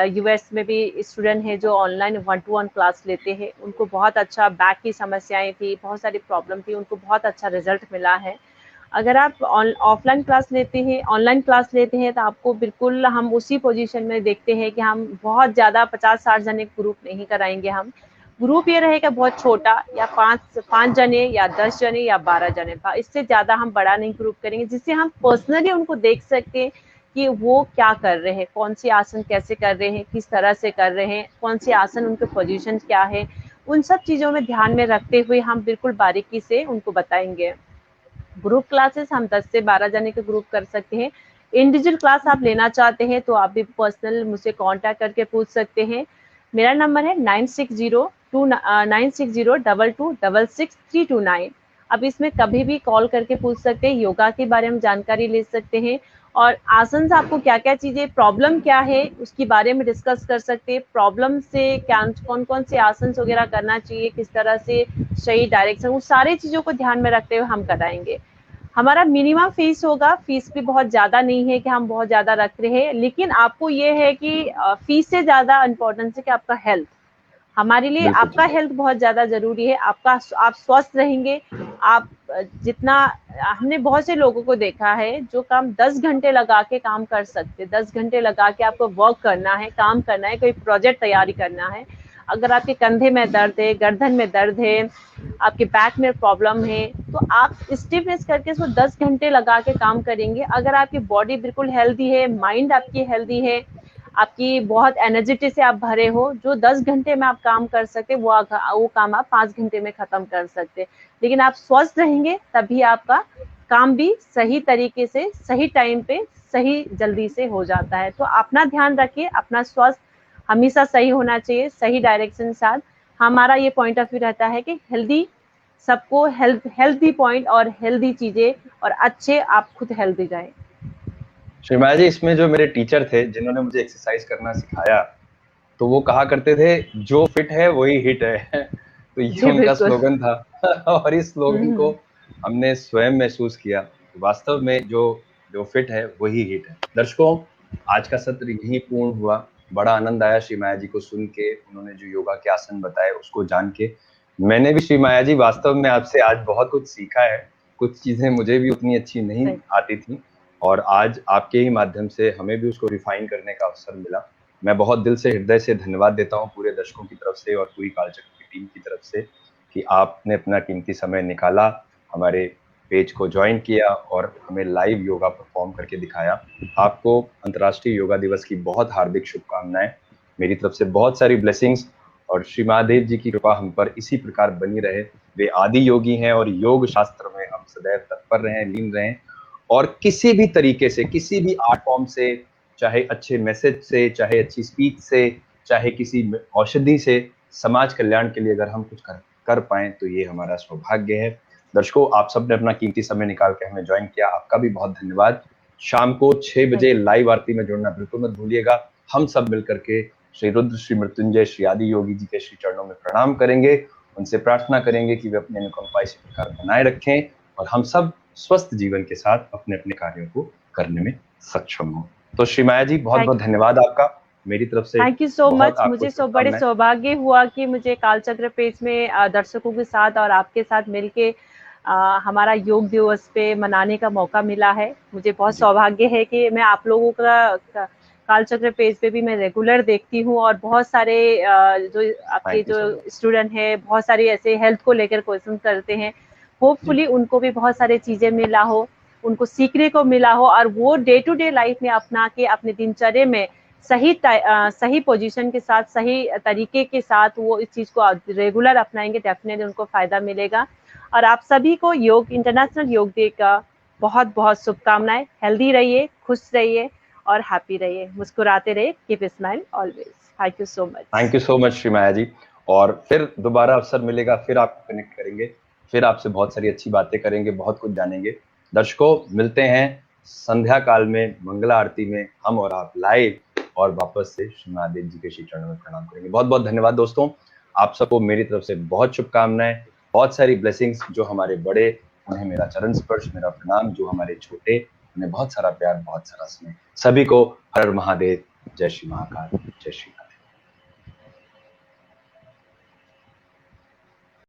यूएस में भी स्टूडेंट हैं जो ऑनलाइन 1 to 1 क्लास लेते हैं, उनको बहुत अच्छा, बैक की समस्याएं थी, बहुत सारी प्रॉब्लम थी, उनको बहुत अच्छा रिजल्ट मिला है। अगर आप ऑफलाइन क्लास लेते हैं, ऑनलाइन क्लास लेते हैं, तो आपको बिल्कुल हम उसी पोजीशन में देखते हैं कि हम बहुत ज़्यादा 50-60 जने ग्रुप नहीं कराएंगे। हम ग्रुप ये रहेगा बहुत छोटा, या 5 जने या 10 जने या 12 जने, इससे ज़्यादा हम बड़ा नहीं ग्रुप करेंगे, जिससे हम पर्सनली उनको देख सकें कि वो क्या कर रहे हैं, कौन सी आसन कैसे कर रहे हैं, किस तरह से कर रहे हैं, कौन सी आसन उनके पोजीशन क्या है, उन सब चीज़ों में ध्यान में रखते हुए हम बिल्कुल बारीकी से उनको बताएंगे। ग्रुप क्लासेस हम 10 से 12 जने के ग्रुप कर सकते हैं। इंडिविजुअल क्लास आप लेना चाहते हैं तो आप भी पर्सनल मुझसे कांटेक्ट करके पूछ सकते हैं। मेरा नंबर है 9602226629। आप इसमें कभी भी कॉल करके पूछ सकते हैं, योगा के बारे में जानकारी ले सकते हैं, और आसन से आपको क्या क्या चीजें, प्रॉब्लम क्या है उसके बारे में डिस्कस कर सकते हैं, प्रॉब्लम से क्या, कौन कौन से आसन वगैरह करना चाहिए, किस तरह से सही डायरेक्शन, उस सारी चीजों को ध्यान में रखते हुए हम कराएंगे। हमारा मिनिमम फीस होगा, फीस भी बहुत ज्यादा नहीं है कि हम बहुत ज्यादा रख रहे हैं, लेकिन आपको ये है कि फीस से ज्यादा इम्पोर्टेंस है कि आपका हेल्थ, हमारे लिए आपका हेल्थ बहुत ज्यादा जरूरी है। आप स्वस्थ रहेंगे, आप जितना, हमने बहुत से लोगों को देखा है जो काम 10 घंटे लगा के काम कर सकते, 10 घंटे लगा के आपको वर्क करना है, काम करना है, कोई प्रोजेक्ट तैयारी करना है, अगर आपके कंधे में दर्द है, गर्दन में दर्द है, आपके बैक में प्रॉब्लम है, तो आप स्टिफनेस करके इसको 10 घंटे लगा के काम करेंगे। अगर आपकी बॉडी बिल्कुल हेल्दी है, माइंड आपकी हेल्दी है, आपकी बहुत एनर्जिटी से आप भरे हो, जो 10 घंटे में आप काम कर सकते वो काम आप 5 घंटे में खत्म कर सकते। लेकिन आप स्वस्थ रहेंगे तभी आपका काम भी सही तरीके से, सही टाइम पे, सही जल्दी से हो जाता है। तो अपना ध्यान रखिए, अपना स्वास्थ्य हमेशा सही होना चाहिए, सही डायरेक्शन के साथ। हमारा ये पॉइंट ऑफ व्यू रहता है कि हेल्दी सबको हेल्थी पॉइंट और हेल्दी चीजें और अच्छे आप खुद हेल्दी जाए। श्रीमाया जी, इसमें जो मेरे टीचर थे जिन्होंने मुझे एक्सरसाइज करना सिखाया, तो वो कहा करते थे जो फिट है वही हिट है। तो ये जी उनका बिल्कुल। स्लोगन था। और इस स्लोगन को हमने स्वयं महसूस किया। वास्तव में जो जो फिट है वही हिट है। दर्शकों, आज का सत्र यहीं पूर्ण हुआ। बड़ा आनंद आया श्री माया जी को सुन के, उन्होंने जो योगा के आसन बताए उसको जान के। मैंने भी श्री माया जी वास्तव में आपसे आज बहुत कुछ सीखा है। कुछ चीजें मुझे भी उतनी अच्छी नहीं आती थी, और आज आपके ही माध्यम से हमें भी उसको रिफाइन करने का अवसर मिला। मैं बहुत दिल से, हृदय से धन्यवाद देता हूँ पूरे दर्शकों की तरफ से और पूरी कालचक्र की टीम की तरफ से कि आपने अपना कीमती समय निकाला, हमारे पेज को ज्वाइन किया और हमें लाइव योगा परफॉर्म करके दिखाया। आपको अंतर्राष्ट्रीय योगा दिवस की बहुत हार्दिक शुभकामनाएं। मेरी तरफ से बहुत सारी ब्लेसिंग्स, और श्री महादेव जी की कृपा हम पर इसी प्रकार बनी रहे। वे आदि योगी हैं और योग शास्त्र में हम सदैव तत्पर रहें, लीन रहें, और किसी भी तरीके से, किसी भी आर्ट फॉर्म से, चाहे अच्छे मैसेज से, चाहे अच्छी स्पीच से, चाहे किसी औषधि से, समाज कल्याण के लिए अगर हम कुछ कर पाए तो ये हमारा सौभाग्य है। दर्शकों, आप सबने अपना कीमती समय निकाल के हमें ज्वाइन किया, आपका भी बहुत धन्यवाद। शाम को 6 बजे लाइव आरती में जुड़ना बिल्कुल मत भूलिएगा। हम सब मिलकर के श्री रुद्र, श्री मृत्युंजय, श्री आदि योगी जी के श्री चरणों में प्रणाम करेंगे, उनसे प्रार्थना करेंगे कि वे अपनी अनुकंपा इसी प्रकार बनाए रखें और हम सब स्वस्थ जीवन के साथ अपने अपने कार्यों को करने में सक्षम हो। तो श्री माया जी, बहुत बहुत धन्यवाद आपका मेरी तरफ से। थैंक यू सो बहुत मच। आपको मुझे बड़े शुभकामनाएं। सौभाग्य हुआ कि मुझे कालचक्र पेज में दर्शकों के साथ और आपके साथ मिलके हमारा योग दिवस पे मनाने का मौका मिला है। मुझे बहुत सौभाग्य है कि मैं आप लोगों का कालचक्र पेज पे भी मैं रेगुलर देखती हूँ, और बहुत सारे जो आपके जो स्टूडेंट है, बहुत सारे ऐसे हेल्थ को लेकर क्वेश्चन करते हैं। होपफुली उनको भी बहुत सारी चीजें मिला हो, उनको सीखने को मिला हो, और वो डे टू डे लाइफ में अपना के अपने दिनचर्या में सही पोजीशन के साथ, सही तरीके के साथ वो इस चीज को रेगुलर अपनाएंगे, डेफिनेटली उनको फायदा मिलेगा। और आप सभी को इंटरनेशनल योग डे का बहुत बहुत शुभकामनाएं। हेल्दी रहिए, खुश रहिए और हैप्पी रहिए, मुस्कुराते रहिए, keep smile always. Thank you so much. Thank you so much Shri Maya ji. और फिर दोबारा अवसर मिलेगा, फिर आपको कनेक्ट करेंगे, फिर आपसे बहुत सारी अच्छी बातें करेंगे, बहुत कुछ जानेंगे। दर्शकों, मिलते हैं संध्या काल में मंगला आरती में, हम और आप लाइव, और वापस से श्री महादेव जी के श्री चरणों में प्रणाम करेंगे। बहुत बहुत धन्यवाद दोस्तों, आप सबको मेरी तरफ से बहुत शुभकामनाएं, बहुत सारी ब्लेसिंग्स। जो हमारे बड़े, उन्हें मेरा चरण स्पर्श, मेरा प्रणाम। जो हमारे छोटे, उन्हें बहुत सारा प्यार, बहुत सारा स्नेह। सभी को हर हर महादेव। जय श्री महाकाल, जय श्री